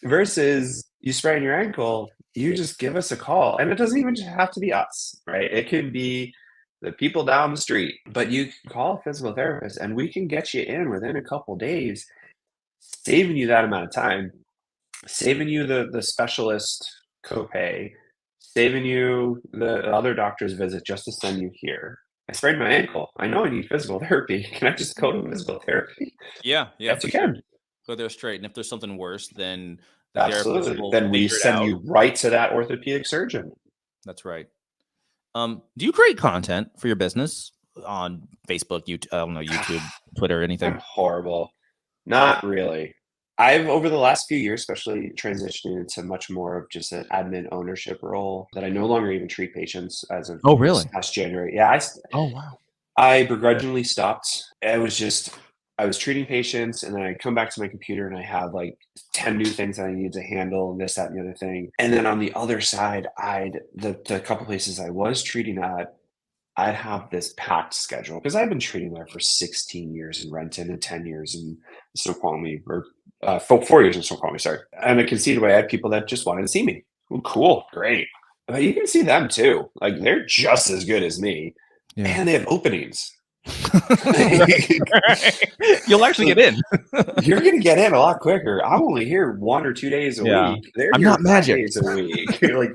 Versus, you sprain your ankle, you just give us a call. And it doesn't even have to be us, right? It can be the people down the street, but you can call a physical therapist and we can get you in within a couple days, saving you that amount of time, saving you the specialist copay, saving you the other doctor's visit just to send you here. I sprained my ankle. I know I need physical therapy. Can I just go to physical therapy? Yeah. Yes, you can. Go there straight. And if there's something worse, then the therapist will then we send you right to that orthopedic surgeon. That's right. Do you create content for your business on Facebook, YouTube, I don't know, YouTube, Twitter, anything? I'm horrible. Not really. I've, over the last few years, especially transitioning into much more of just an admin ownership role, that I no longer even treat patients as of last January. Yeah. Wow. I begrudgingly stopped. I was treating patients, and then I come back to my computer and I have like 10 new things that I need to handle, and this, that, and the other thing. And then on the other side, the couple places I was treating at, I'd have this packed schedule because I've been treating there for 16 years in Renton and 10 years in Snoqualmie, or 4 years in Snoqualmie, sorry. And I conceded away, I had people that just wanted to see me. Ooh, cool, great. But you can see them too. Like, they're just as good as me. Yeah. And they have openings. You'll actually get in. You're going to get in a lot quicker. I'm only here 1 or 2 days a week. I'm not magic. 5 days a week. Like,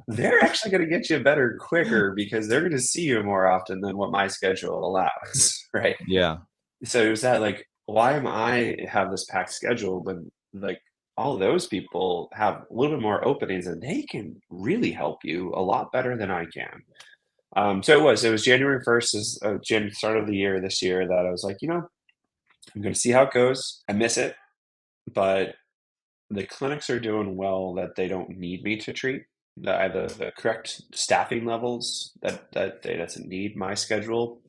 they're actually going to get you better quicker because they're going to see you more often than what my schedule allows, right? Yeah. So it was that, like, why am I have this packed schedule when, like, all those people have a little bit more openings and they can really help you a lot better than I can. So it was January 1st, is start of the year this year, that I was like, I'm going to see how it goes. I miss it, but the clinics are doing well that they don't need me to treat. I have the correct staffing levels that they doesn't need my schedule.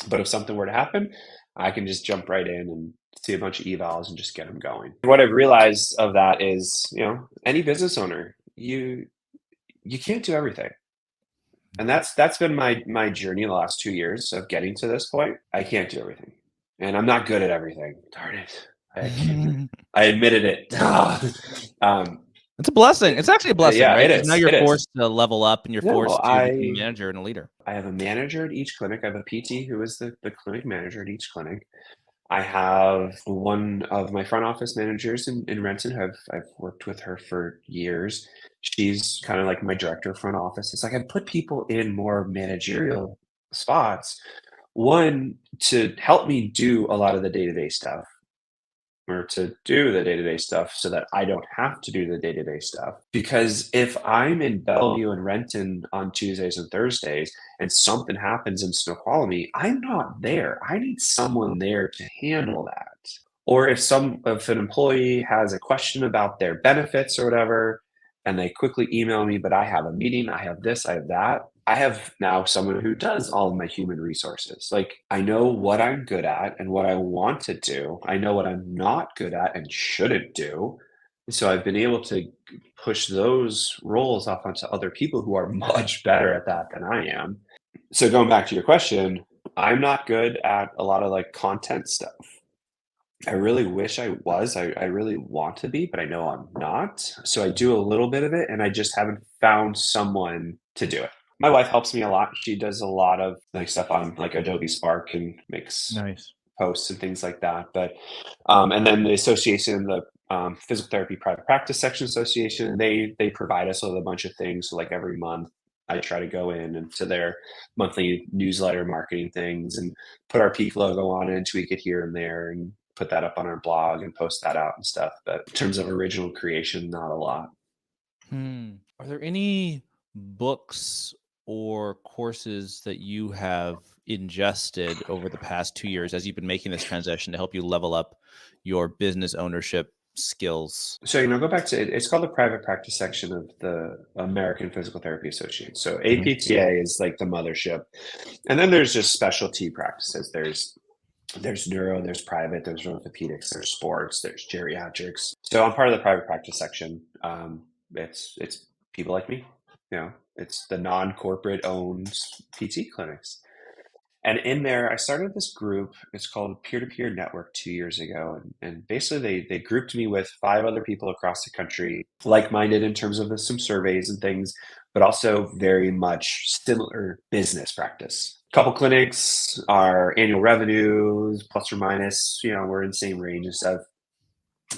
But if something were to happen, I can just jump right in and see a bunch of evals and just get them going. What I've realized of that is, any business owner, you can't do everything. And that's been my journey the last 2 years of getting to this point. I can't do everything, and I'm not good at everything. Darn it. I admitted it. Um, It's a blessing. It's actually a blessing, yeah, right? it Because now is. you're It is. forced to level up and you're No, forced to become a manager and a leader. I have a manager at each clinic. I have a PT who is the clinic manager at each clinic. I have one of my front office managers in Renton who I've worked with her for years. She's kind of like my director of front office. It's like I put people in more managerial spots, one to help me do a lot of the day-to-day stuff or to do the day-to-day stuff so that I don't have to do the day-to-day stuff. Because if I'm in Bellevue and Renton on Tuesdays and Thursdays and something happens in Snoqualmie, I'm not there. I need someone there to handle that. Or if an employee has a question about their benefits or whatever, and they quickly email me, but I have a meeting, I have this, I have that. I have now someone who does all of my human resources. Like I know what I'm good at and what I want to do. I know what I'm not good at and shouldn't do. So I've been able to push those roles off onto other people who are much better at that than I am. So going back to your question, I'm not good at a lot of like content stuff. I really wish I was. I really want to be, but I know I'm not. So I do a little bit of it, and I just haven't found someone to do it. My wife helps me a lot. She does a lot of like stuff on like Adobe Spark and makes Nice. posts and things like that. But and then the association, the Physical Therapy Private Practice Section Association, they provide us with a bunch of things. So like every month, I try to go in and to their monthly newsletter marketing things and put our Peak logo on it and tweak it here and there and put that up on our blog and post that out and stuff. But in terms of original creation, not a lot. Are there any books or courses that you have ingested over the past 2 years as you've been making this transition to help you level up your business ownership skills? So, go back to it. It's called the private practice section of the American Physical Therapy Association. So APTA is like the mothership. And then there's just specialty practices. There's neuro, there's private, there's orthopedics, there's sports, there's geriatrics. So I'm part of the private practice section. It's people like me, it's the non-corporate owned PT clinics. And in there, I started this group. It's called Peer-to-Peer Network 2 years ago. And basically, they grouped me with 5 other people across the country, like-minded in terms of some surveys and things, but also very much similar business practice. Couple clinics, our annual revenues, plus or minus, we're in the same range and stuff.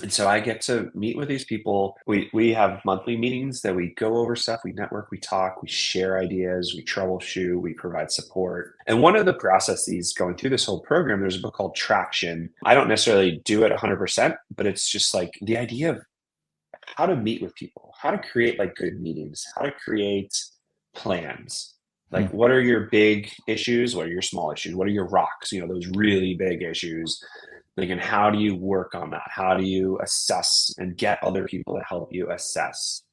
And so I get to meet with these people. We have monthly meetings that we go over stuff, we network, we talk, we share ideas, we troubleshoot, we provide support. And one of the processes going through this whole program, there's a book called Traction. I don't necessarily do it 100%, but it's just like the idea of how to meet with people, how to create like good meetings, how to create plans. Like what are your big issues? What are your small issues? What are your rocks? Those really big issues. Like, and how do you work on that? How do you assess and get other people to help you assess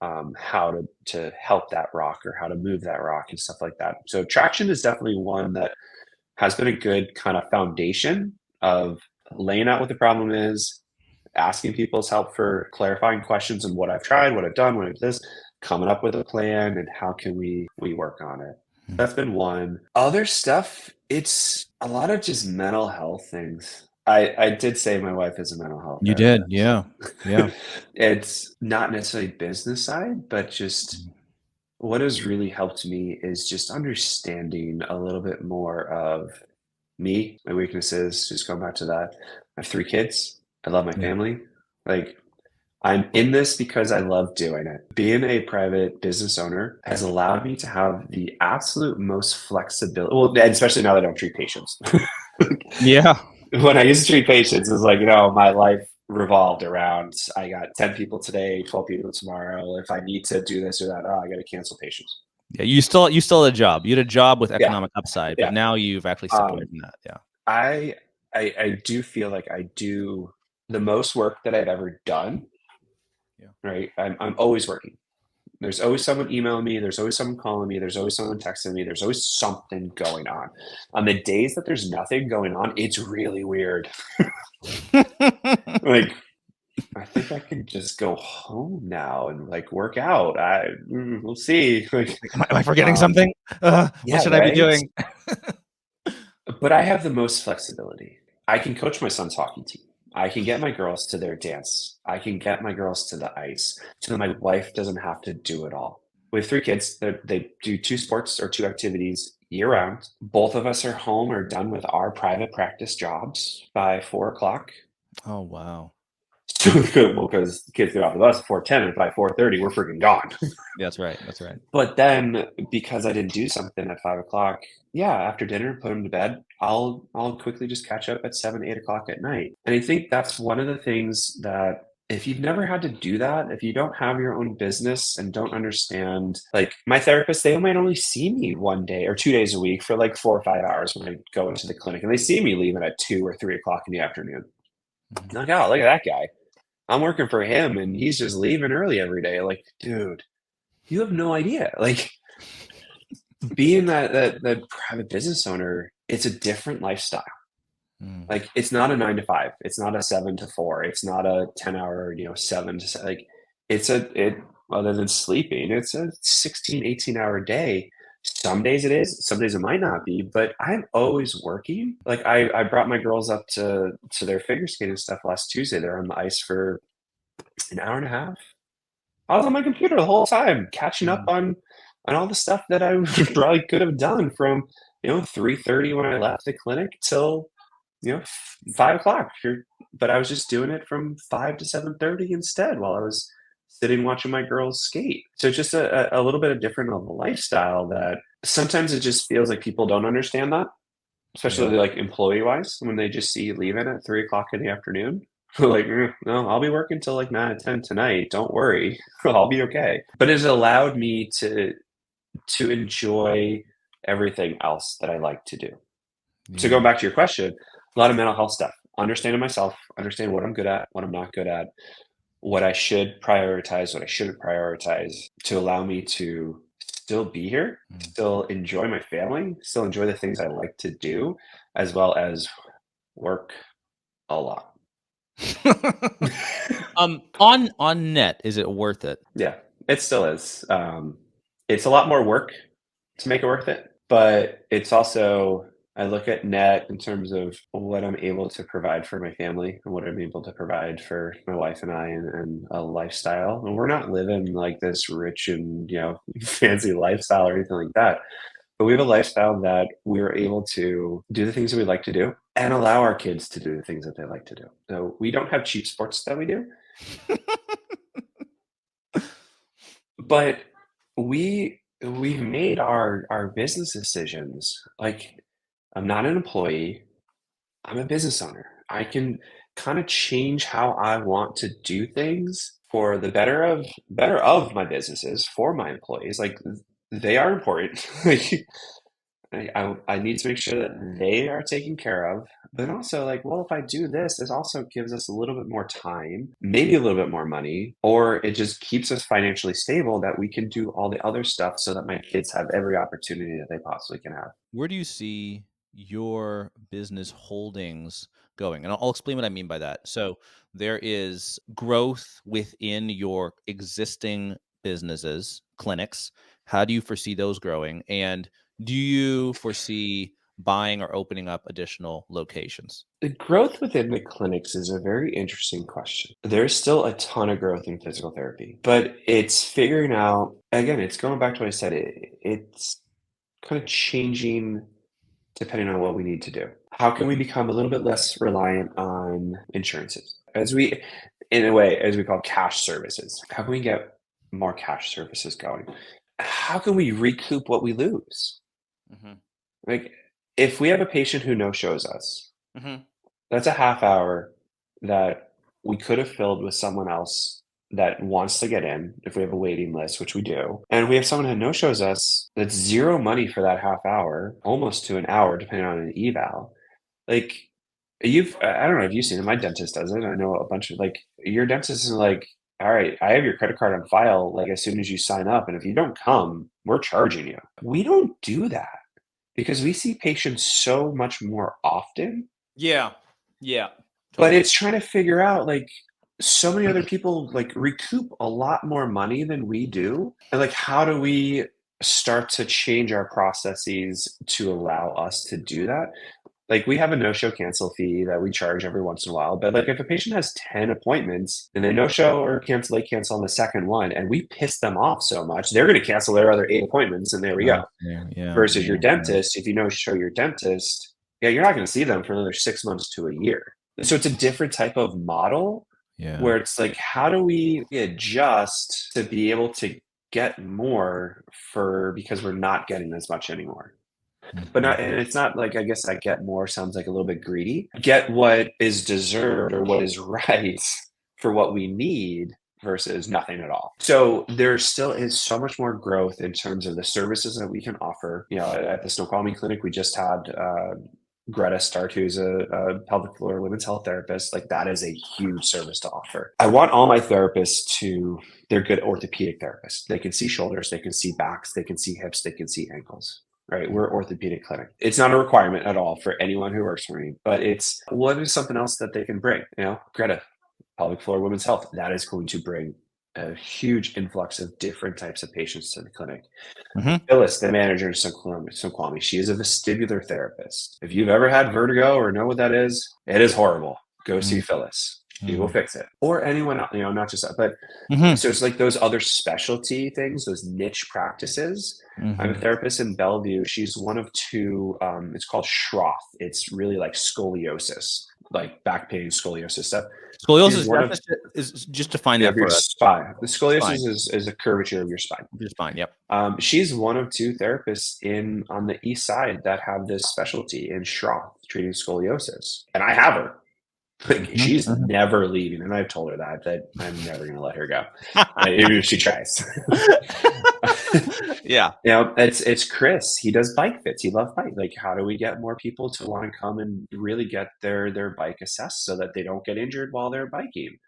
how to help that rock or how to move that rock and stuff like that? So Traction is definitely one that has been a good kind of foundation of laying out what the problem is, asking people's help for clarifying questions and what I've tried, what I've done, what I've this, coming up with a plan and how can we work on it. That's been one. Other stuff, it's a lot of just mental health things. I did say my wife is a mental health You therapist. did, yeah. It's not necessarily business side, but just what has really helped me is just understanding a little bit more of me, my weaknesses, just going back to that. I have 3 kids. I love my family. Like I'm in this because I love doing it. Being a private business owner has allowed me to have the absolute most flexibility. Well, and especially now that I don't treat patients. Yeah. When I used to treat patients, it's like, my life revolved around, I got 10 people today, 12 people tomorrow. If I need to do this or that, I got to cancel patients. Yeah, you still had a job. You had a job with economic upside, but now you've actually stepped away from that. Yeah. I do feel like I do the most work that I've ever done. Yeah. Right. I'm always working. There's always someone emailing me. There's always someone calling me. There's always someone texting me. There's always something going on. On the days that there's nothing going on, it's really weird. Like I think I could just go home now and like work out. We'll see. Like, Am I forgetting something? What yeah, should I be right. doing? But I have the most flexibility. I can coach my son's hockey team. I can get my girls to their dance. I can get my girls to the ice so that my wife doesn't have to do it all. We have 3 kids. They do 2 sports or 2 activities year round. Both of us are home or done with our private practice jobs by 4 o'clock. Oh, wow. Well, because the kids get off the bus at 4:10, and by 4:30, we're freaking gone. That's right. That's right. But then, because I didn't do something at 5 o'clock, yeah, after dinner, put them to bed. I'll quickly just catch up at 7, 8 o'clock at night. And I think that's one of the things that if you've never had to do that, if you don't have your own business and don't understand, like my therapist, they might only see me 1 day or 2 days a week for like 4 or 5 hours when I go into the clinic, and they see me leaving at 2 or 3 o'clock in the afternoon. Mhm. Like, oh, look at that guy. I'm working for him and he's just leaving early every day. Like, dude, you have no idea. Like being that private business owner, it's a different lifestyle. Mm. Like it's not a 9 to 5. It's not a 7 to 4. It's not a 10 hour, 7 to 7. Like it other than sleeping, it's a 16, 18 hour day. Some days it is, some days it might not be, but I'm always working. Like I brought my girls up to their figure skating stuff last Tuesday. They're on the ice for an hour and a half. I was on my computer the whole time, catching up Mm. on all the stuff that I probably could have done from 3:30 when I left the clinic till 5 o'clock. But I was just doing it from 5 to 7:30 instead while I was sitting watching my girls skate. So it's just a little bit of different of a lifestyle that sometimes it just feels like people don't understand that, Yeah. especially like employee wise when they just see you leaving at 3 o'clock in the afternoon. Like, no, I'll be working till like 9 or 10 tonight. Don't worry, I'll be okay. But it's allowed me to enjoy everything else that I like to do. So Yeah. going back to your question, a lot of mental health stuff, understanding myself, understand what I'm good at, what I'm not good at, what I should prioritize, what I shouldn't prioritize to allow me to still be here, Mm. still enjoy my family, still enjoy the things I like to do, as well as work a lot. On net, is it worth it? Yeah, it still is. It's a lot more work to make it worth it, but it's also I look at net in terms of what I'm able to provide for my family and what I'm able to provide for my wife and I and a lifestyle. And we're not living like this rich and fancy lifestyle or anything like that. But we have a lifestyle that we're able to do the things that we like to do and allow our kids to do the things that they like to do. So we don't have cheap sports that we do, but we've made our business decisions. Like I'm not an employee, I'm a business owner. I can kind of change how I want to do things for the better of my businesses, for my employees. Like they are important. Like I need to make sure that they are taken care of. But also, like, well, if I do this, this also gives us a little bit more time, maybe a little bit more money, or it just keeps us financially stable that we can do all the other stuff so that my kids have every opportunity that they possibly can have. Where do you see your business holdings going? And I'll explain what I mean by that. So there is growth within your existing businesses, clinics. How do you foresee those growing? And do you foresee buying or opening up additional locations? The growth within the clinics is a very interesting question. There's still a ton of growth in physical therapy, but it's figuring out, again, it's going back to what I said, it's kind of changing depending on what we need to do. How can we become a little bit less reliant on insurances? In a way, as we call cash services, how can we get more cash services going? How can we recoup what we lose? Hmm. Like, if we have a patient who no shows us, Hmm. that's a half hour that we could have filled with someone else that wants to get in if we have a waiting list, which we do. And we have someone who no shows us that's zero money for that half hour, almost to an hour, depending on an eval. Like I don't know if you've seen it. My dentist does it. I know a bunch of like your dentist is like, all right, I have your credit card on file. Like as soon as you sign up, and if you don't come, we're charging you. We don't do that because we see patients so much more often, Yeah. Yeah. but Totally. it's trying to figure out like so many other people like recoup a lot more money than we do. And like, how do we start to change our processes to allow us to do that? Like we have a no-show cancel fee that we charge every once in a while, but like if a patient has 10 appointments and they no-show or cancel, they cancel on the second one, and we piss them off so much, they're going to cancel their other 8 appointments, and there we go. Yeah. Versus your dentist, if you no-show your dentist, yeah, you're not going to see them for another 6 months to a year. So it's a different type of model where it's like, how do we adjust to be able to get more because we're not getting as much anymore? But not, and it's not like, I guess I get more sounds like a little bit greedy. Get what is deserved or what is right for what we need versus nothing at all. So there still is so much more growth in terms of the services that we can offer. You know, at the Snoqualmie Clinic, we just had Greta start, who's a pelvic floor women's health therapist. Like that is a huge service to offer. I want all my therapists they're good orthopedic therapists. They can see shoulders, they can see backs, they can see hips, they can see ankles. Right. We're an orthopedic clinic. It's not a requirement at all for anyone who works for me, but it's what is something else that they can bring? You know, Greta, pelvic floor women's health, that is going to bring a huge influx of different types of patients to the clinic. Phyllis, the manager in Snoqualmie, she is a vestibular therapist. If you've ever had vertigo or know what that is, it is horrible. Go see Phyllis. He will fix it. Or anyone else, you know, not just that, but so it's like those other specialty things, those niche practices. I have a therapist in Bellevue. She's one of two, it's called Schroth. It's really like scoliosis, like back pain, scoliosis stuff. Scoliosis is just to find that for your spine. The scoliosis is a curvature of your spine. Your spine, yep. She's one of two therapists on the east side that have this specialty in Schroth, treating scoliosis. And I have her. Like, she's never leaving, and I've told her that I'm never going to let her go, even if she tries. Yeah, you know, it's Chris. He does bike fits. He loves bike. Like, how do we get more people to want to come and really get their bike assessed so that they don't get injured while they're biking?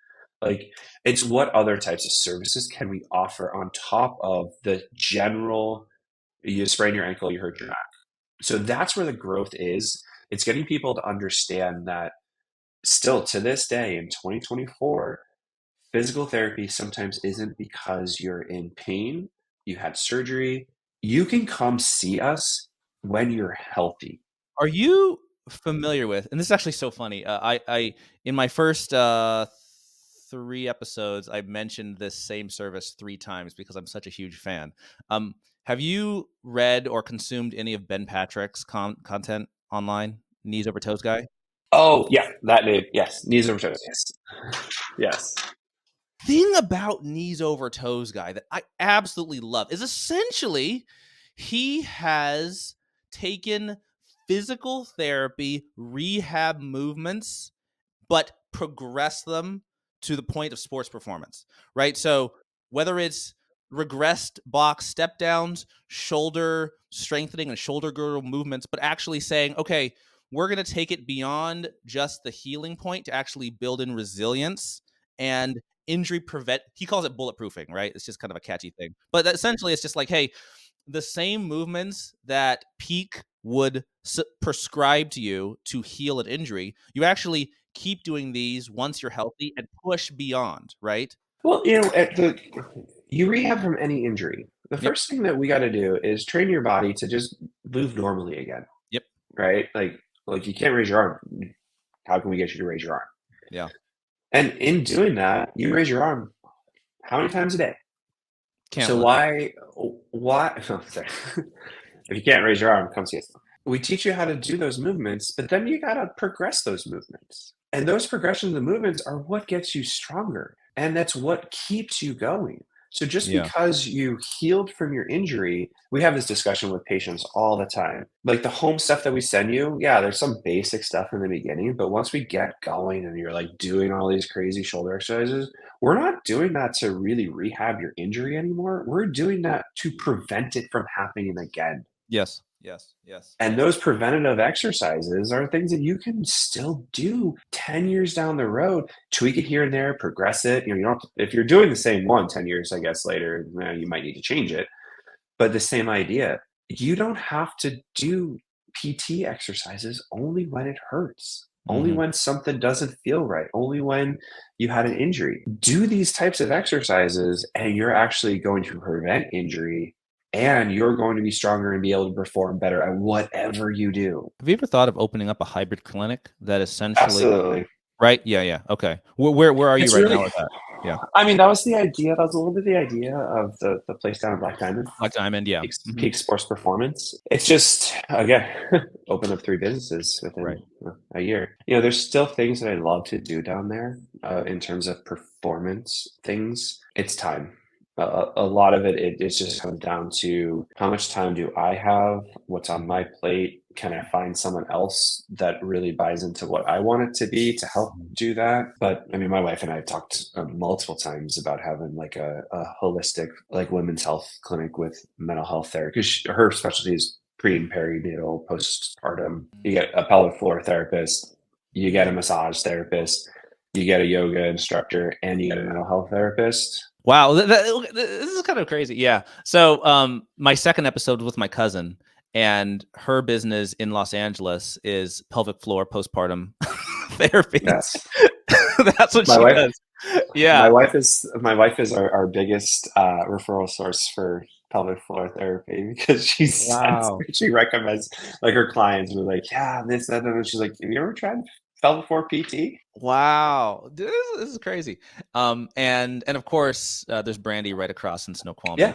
Like, it's what other types of services can we offer on top of the general? You sprain your ankle, you hurt your back. So that's where the growth is. It's getting people to understand that. Still to this day in 2024, physical therapy sometimes isn't because you're in pain, you had surgery. You can come see us when you're healthy. Are you familiar with, and this is actually so funny, I in my first 3 episodes, I mentioned this same service 3 times because I'm such a huge fan. Have you read or consumed any of Ben Patrick's content online? Knees Over Toes guy? Oh, yeah, that name. Yes. Knees Over Toes. Yes. Yes. Thing about Knees Over Toes guy that I absolutely love is essentially he has taken physical therapy, rehab movements, but progressed them to the point of sports performance, right? So whether it's regressed box step downs, shoulder strengthening and shoulder girdle movements, but actually saying, okay, we're going to take it beyond just the healing point to actually build in resilience and injury prevent. He calls it bulletproofing, right? It's just kind of a catchy thing. But essentially, it's just like, hey, the same movements that Peak would prescribe to you to heal an injury, you actually keep doing these once you're healthy and push beyond, right? Well, you know, you rehab from any injury. The first thing that we got to do is train your body to just move normally again. Yep. Right? Like you can't raise your arm. How can we get you to raise your arm? Yeah. And in doing that, you raise your arm how many times a day? So why? Oh, sorry. If you can't raise your arm, come see us. We teach you how to do those movements, but then you got to progress those movements. And those progressions of movements are what gets you stronger. And that's what keeps you going. So just because you healed from your injury, we have this discussion with patients all the time. Like the home stuff that we send you, yeah, there's some basic stuff in the beginning, but once we get going and you're like doing all these crazy shoulder exercises, we're not doing that to really rehab your injury anymore. We're doing that to prevent it from happening again. Yes. And those preventative exercises are things that you can still do 10 years down the road, tweak it here and there, progress it. You don't, if you're doing the same one 10 years, I guess later, you might need to change it. But the same idea, you don't have to do PT exercises only when it hurts. only when something doesn't feel right, only when you had an injury. Do these types of exercises and you're actually going to prevent injury and you're going to be stronger and be able to perform better at whatever you do. Have you ever thought of opening up a hybrid clinic that essentially, Absolutely. right? Yeah. Okay. Where are you It's right really, now with that? Yeah. I mean, that was the idea. That was a little bit the idea of the place down in Black Diamond. Black Diamond. Yeah. Peak Sports Performance. It's just, again, open up 3 businesses within a year. There's still things that I love to do down there in terms of performance things. It's time. A lot of it just comes down to how much time do I have? What's on my plate? Can I find someone else that really buys into what I want it to be to help do that? But I mean, my wife and I have talked multiple times about having like a holistic, like women's health clinic with mental health therapy, because her specialty is pre and perinatal, postpartum. You get a pelvic floor therapist, you get a massage therapist, you get a yoga instructor, and you get a mental health therapist. Wow, this is kind of crazy. Yeah. So, my second episode with my cousin, and her business in Los Angeles is pelvic floor postpartum therapy. Yes, that's what she does. Yeah, my wife is our biggest referral source for pelvic floor therapy, because she recommends, like, her clients were like, yeah, this, that, and she's like, have you ever tried pelvic floor PT? Wow, this is crazy. And of course, there's Brandy right across in Snoqualmie.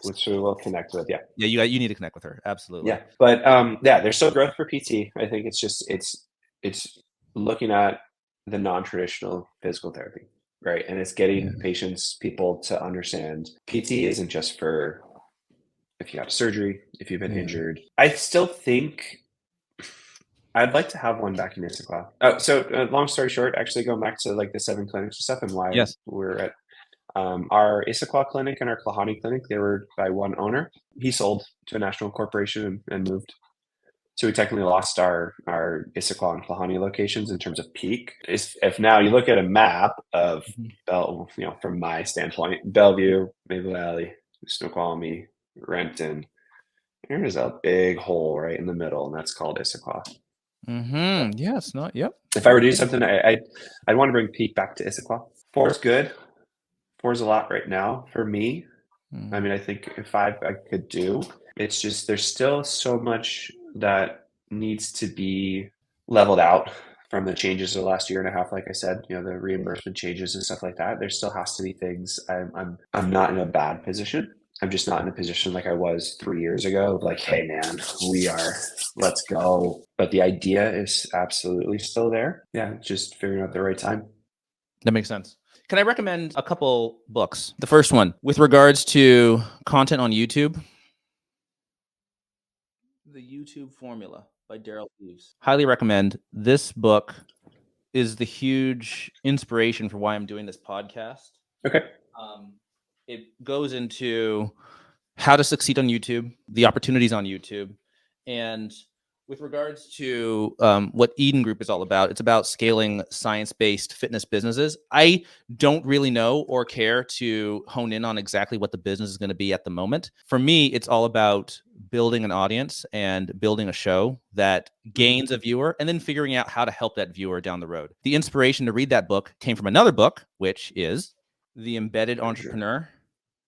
Which we will connect with. Yeah, you need to connect with her. Absolutely. Yeah, but there's still growth for PT. I think it's just it's looking at the non-traditional physical therapy, right? And it's getting people to understand PT isn't just for if you got surgery, if you've been injured. I still think I'd like to have one back in Issaquah. So long story short, actually going back to like the 7 clinics and stuff and why we're at our Issaquah clinic and our Klahani clinic, they were by one owner. He sold to a national corporation and moved. So we technically lost our Issaquah and Klahani locations in terms of peak. If now you look at a map of from my standpoint, Bellevue, Maple Valley, Snoqualmie, Renton, there's a big hole right in the middle, and that's called Issaquah. Yeah, it's not. Yep. If I were to do something, I'd want to bring peak back to Issaquah. 4 is good. 4 is a lot right now for me. I mean, I think if I could do, it's just there's still so much that needs to be leveled out from the changes of the last year and a half. Like I said, the reimbursement changes and stuff like that. There still has to be things. I'm not in a bad position. I'm just not in a position like I was 3 years ago. Like, hey man, let's go. But the idea is absolutely still there. Yeah, just figuring out the right time. That makes sense. Can I recommend a couple books? The first one, with regards to content on YouTube, The YouTube Formula by Daryl Eves. Highly recommend. This book is the huge inspiration for why I'm doing this podcast. Okay. It goes into how to succeed on YouTube, the opportunities on YouTube, and with regards to what Eden Group is all about, it's about scaling science-based fitness businesses. I don't really know or care to hone in on exactly what the business is going to be at the moment. For me, it's all about building an audience and building a show that gains a viewer and then figuring out how to help that viewer down the road. The inspiration to read that book came from another book, which is The Embedded Entrepreneur.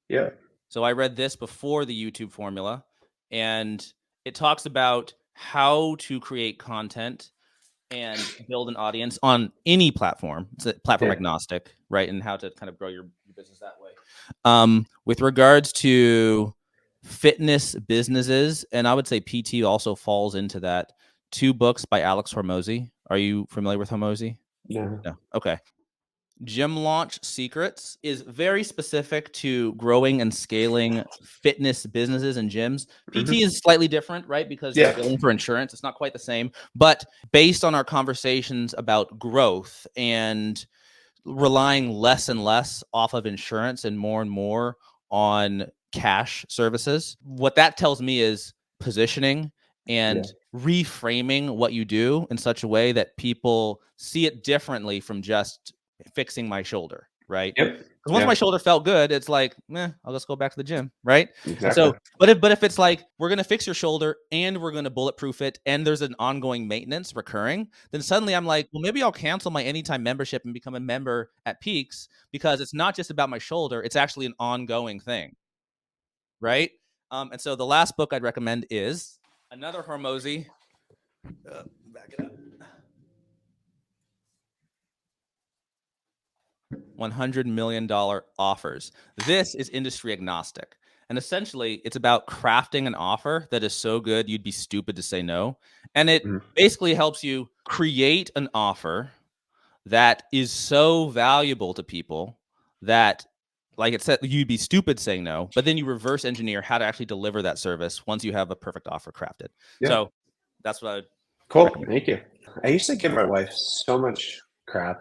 Yeah. So I read this before the YouTube Formula, and it talks about how to create content and build an audience on any platform. It's a platform agnostic, right? And how to kind of grow your business that way. With regards to fitness businesses, and I would say PT also falls into that. 2 books by Alex Hormozi. Are you familiar with Hormozi? No. Okay. Gym Launch Secrets is very specific to growing and scaling fitness businesses and gyms. PT is slightly different, right? Because you're billing for insurance. It's not quite the same. But based on our conversations about growth and relying less and less off of insurance and more on cash services, what that tells me is positioning and reframing what you do in such a way that people see it differently from just fixing my shoulder. right? Yep. Because once my shoulder felt good, it's like, I'll just go back to the gym, right? Exactly. And so, but if it's like, we're going to fix your shoulder and we're going to bulletproof it and there's an ongoing maintenance recurring, then suddenly I'm like, well, maybe I'll cancel my Anytime membership and become a member at Peaks, because it's not just about my shoulder. It's actually an ongoing thing, right? And so the last book I'd recommend is another Hormozy. Back it up. $100 million offers. This is industry agnostic. And essentially, it's about crafting an offer that is so good you'd be stupid to say no. And it basically helps you create an offer that is so valuable to people that, like it said, you'd be stupid saying no, but then you reverse engineer how to actually deliver that service once you have a perfect offer crafted. Yeah. So that's what Cool. Recommend. Thank you. I used to give my wife so much crap.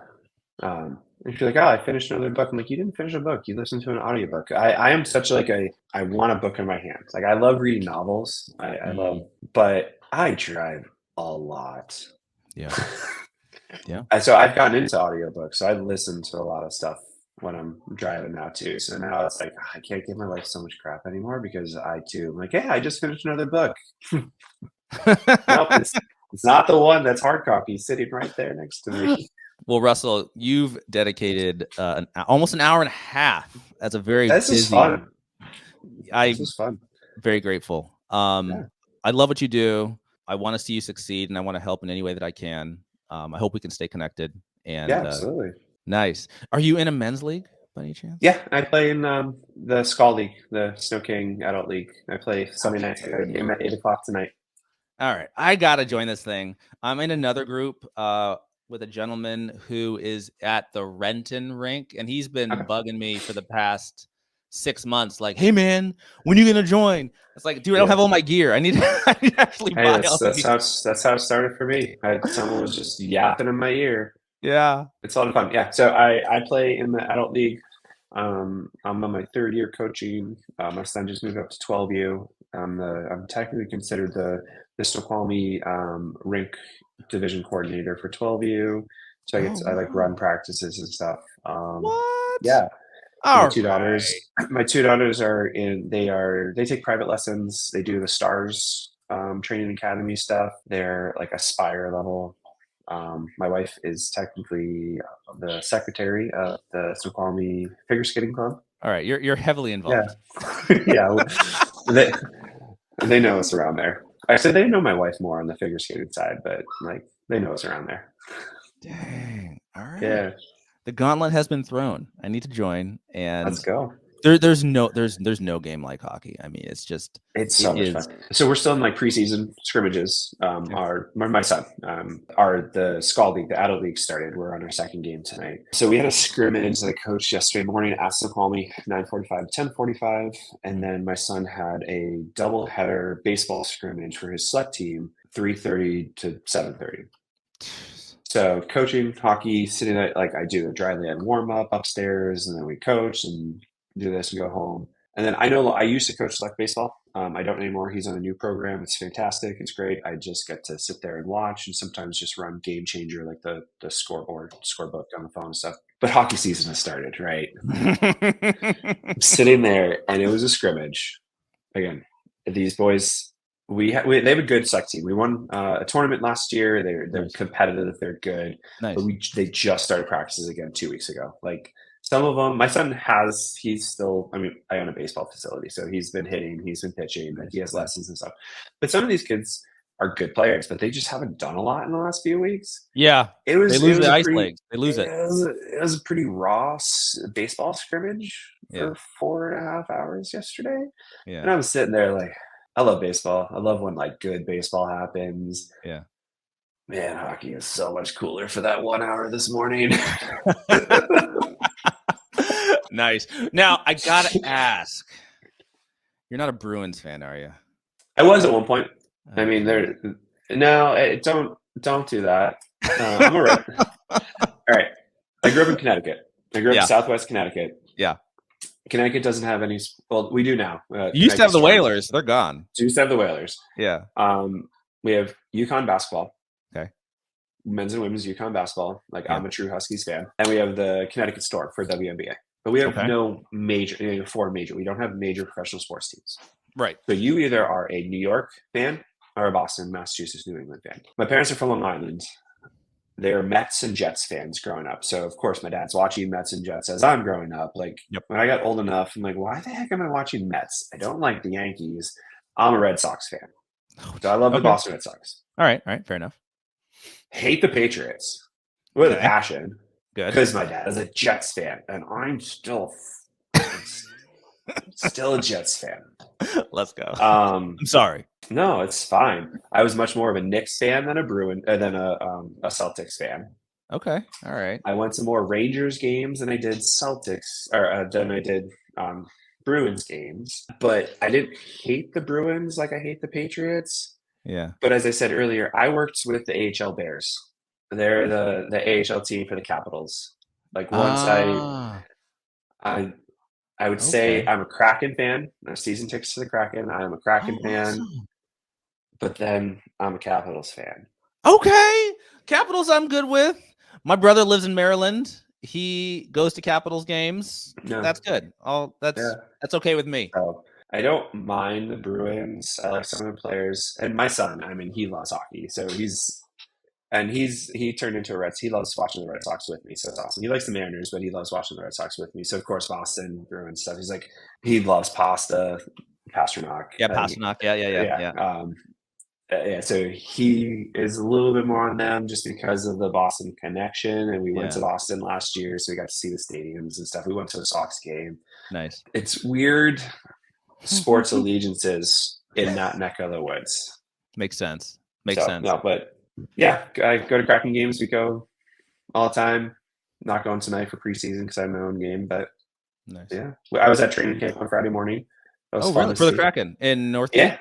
And she's like, oh, I finished another book. I'm like, you didn't finish a book. You listened to an audiobook. I am such like I want a book in my hands. Like, I love reading novels. I love, but I drive a lot. Yeah. Yeah. So I've gotten into audiobooks. So I listen to a lot of stuff when I'm driving now too. So now it's like, I can't give my wife so much crap anymore, because I'm like, hey, I just finished another book. Nope, it's not the one that's hard copy sitting right there next to me. Well, Russell, you've dedicated almost an hour and a half. That's a very This is fun. This is fun. Very grateful. I love what you do. I want to see you succeed, and I want to help in any way that I can. I hope we can stay connected. And yeah, absolutely. Nice. Are you in a men's league by any chance? Yeah, I play in the Skull League, the Snow King Adult League. I play Sunday night. I game at 8:00 tonight. All right, I gotta join this thing. I'm in another group with a gentleman who is at the Renton rink, and he's been bugging me for the past 6 months. Like, hey man, when are you gonna join? It's like, dude, I don't have all my gear. I need to actually buy all that's how it started for me. Someone was just yapping in my ear. Yeah, it's a lot of fun. Yeah, so I play in the Adult League. I'm on my 3rd year coaching. My son just moved up to 12U. I'm technically considered the Snoqualmie rink division coordinator for 12U. So I like run practices and stuff. What? Yeah. My two daughters are they take private lessons. They do the STARS training academy stuff. They're like Aspire level. My wife is technically the secretary of the Snoqualmie Figure Skating Club. All right, you're heavily involved. Yeah, yeah. They know us around there. Actually, they know my wife more on the figure skating side, but like they know us around there. Dang. All right. Yeah. The gauntlet has been thrown. I need to join, and let's go. There's no game like hockey. I mean, it's so much fun. So we're still in like preseason scrimmages. My son, the Skull League, the Adult League started. We're on our 2nd game tonight. So we had a scrimmage that I coached yesterday morning at Snoqualmie, 9:45 to 10:45, and then my son had a doubleheader baseball scrimmage for his select team, 3:30 to 7:30. So coaching hockey, sitting at, like, I do a dry land warm up upstairs, and then we coach and do this and go home. And then I used to coach select baseball. I don't anymore. He's on a new program. It's fantastic. It's great. I just get to sit there and watch, and sometimes just run Game Changer, like the scorebook on the phone and stuff. But hockey season has started, right? I'm sitting there, and it was a scrimmage. Again, these boys, they have a good select team. We won a tournament last year. They're competitive. They're good. Nice. But they just started practices again 2 weeks ago. Like, some of them, my son he's still, I mean, I own a baseball facility, so he's been hitting, he's been pitching, and he has lessons and stuff. But some of these kids are good players, but they just haven't done a lot in the last few weeks. Yeah. They lose the ice legs. They lose it. It was a pretty raw baseball scrimmage for 4.5 hours yesterday. Yeah. And I was sitting there like, I love baseball. I love when like good baseball happens. Yeah. Man, hockey is so much cooler for that 1 hour this morning. Nice. Now, I gotta ask, you're not a Bruins fan, are you? I was at one point. I mean, don't do that. I'm all right. All right. I grew up in Connecticut. I grew up in Southwest Connecticut. Yeah. Connecticut doesn't have any. Well, we do now. You used to have the Whalers. They're gone. Used to have the Whalers. Yeah. We have UConn basketball. Okay. men's and women's UConn basketball. Like Yeah. I'm a true Huskies fan, and we have the Connecticut Storm for WNBA. But we have no major, 4 major. We don't have major professional sports teams. Right. So you either are a New York fan or a Boston, Massachusetts, New England fan. My parents are from Long Island. They're Mets and Jets fans growing up. So, of course, my dad's watching Mets and Jets as I'm growing up. Like, when I got old enough, I'm like, why the heck am I watching Mets? I don't like the Yankees. I'm a Red Sox fan. So I love the Boston Red Sox. All right. Fair enough. Hate the Patriots with a passion. Good. Because my dad is a Jets fan, and I'm still a Jets fan. Let's go. I'm sorry. No, it's fine. I was much more of a Knicks fan than a Celtics fan. Okay. All right. I went to more Rangers games than I did Celtics, or than I did Bruins games. But I didn't hate the Bruins like I hate the Patriots. Yeah. But as I said earlier, I worked with the AHL Bears. They're the AHL team for the Capitals. Like once I would say I'm a Kraken fan. I have season tickets to the Kraken. I'm a Kraken fan. But then I'm a Capitals fan. Okay. Capitals I'm good with. My brother lives in Maryland. He goes to Capitals games. No. That's good. That's okay with me. So, I don't mind the Bruins. I like some of the players. And my son, he loves hockey. So he turned into a Reds. He loves watching the Red Sox with me. So it's awesome. He likes the Mariners, but he loves watching the Red Sox with me. So of course, Boston, Bruins stuff. He's like, he loves pasta, Pasternak. Yeah, Pasternak. Yeah. So he is a little bit more on them just because of the Boston connection. And we went to Boston last year, so we got to see the stadiums and stuff. We went to a Sox game. Nice. It's weird sports allegiances in that neck of the woods. Makes sense. No, but yeah, I go to Kraken games. We go all the time. Not going tonight for preseason because I have my own game, but nice. Yeah, I was at training camp on Friday morning. Really? For the Kraken in North? Yeah.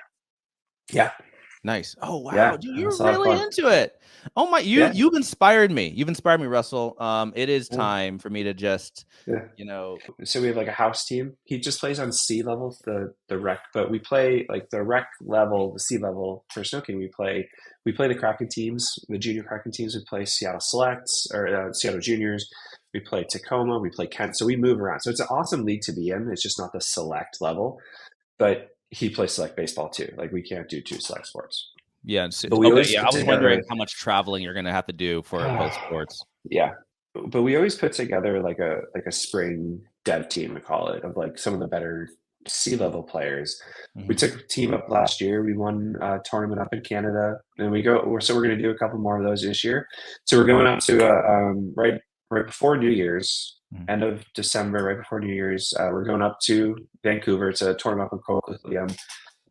Nice. Oh wow, yeah, dude, you're really into it. Oh my, you've inspired me. You've inspired me, Russell. It is time for me to just, So we have like a house team. He just plays on C level, the rec, but we play like the rec level, the C level for snooking. We play the Kraken teams, the junior Kraken teams. We play Seattle Selects or Seattle Juniors. We play Tacoma. We play Kent. So we move around. So it's an awesome league to be in. It's just not the select level, but he plays select baseball too. Like we can't do 2 select sports. Yeah. I was wondering how much traveling you're going to have to do for both sports. Yeah. But we always put together like a spring dev team, we call it, of like some of the better C-level players. Mm-hmm. We took a team up last year. We won a tournament up in Canada, and we're going to do a couple more of those this year. So we're going up to right before New Year's, end of December, right before New Year's. We're going up to Vancouver to tournament up in Kowalinski.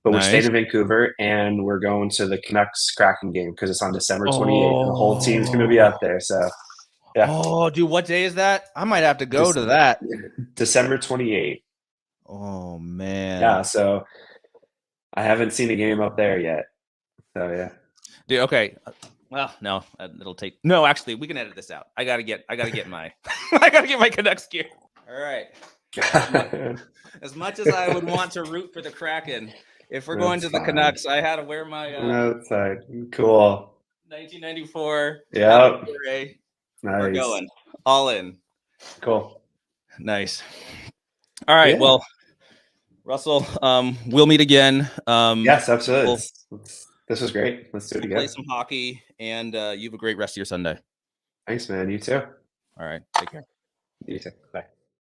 But we're staying in Vancouver, and we're going to the Canucks Kraken game because it's on December 28th, and the whole team's going to be up there. So, yeah. Oh, dude, what day is that? I might have to go to that. December 28th. Oh, man. Yeah, so I haven't seen a game up there yet. So, yeah. Dude, okay. Well, no, it'll take. No, actually, we can edit this out. I gotta get my, I gotta get my Canucks gear. All right. As much as I would want to root for the Kraken, if we're going to the Canucks, I had to wear my. Outside, cool. 1994. Yeah. Nice. We're going all in. Cool. Nice. All right. Yeah. Well, Russell, we'll meet again. Yes, absolutely. This was great. Let's do it again. Play some hockey, and you have a great rest of your Sunday. Thanks, man. You too. All right. Take care. You too. Bye.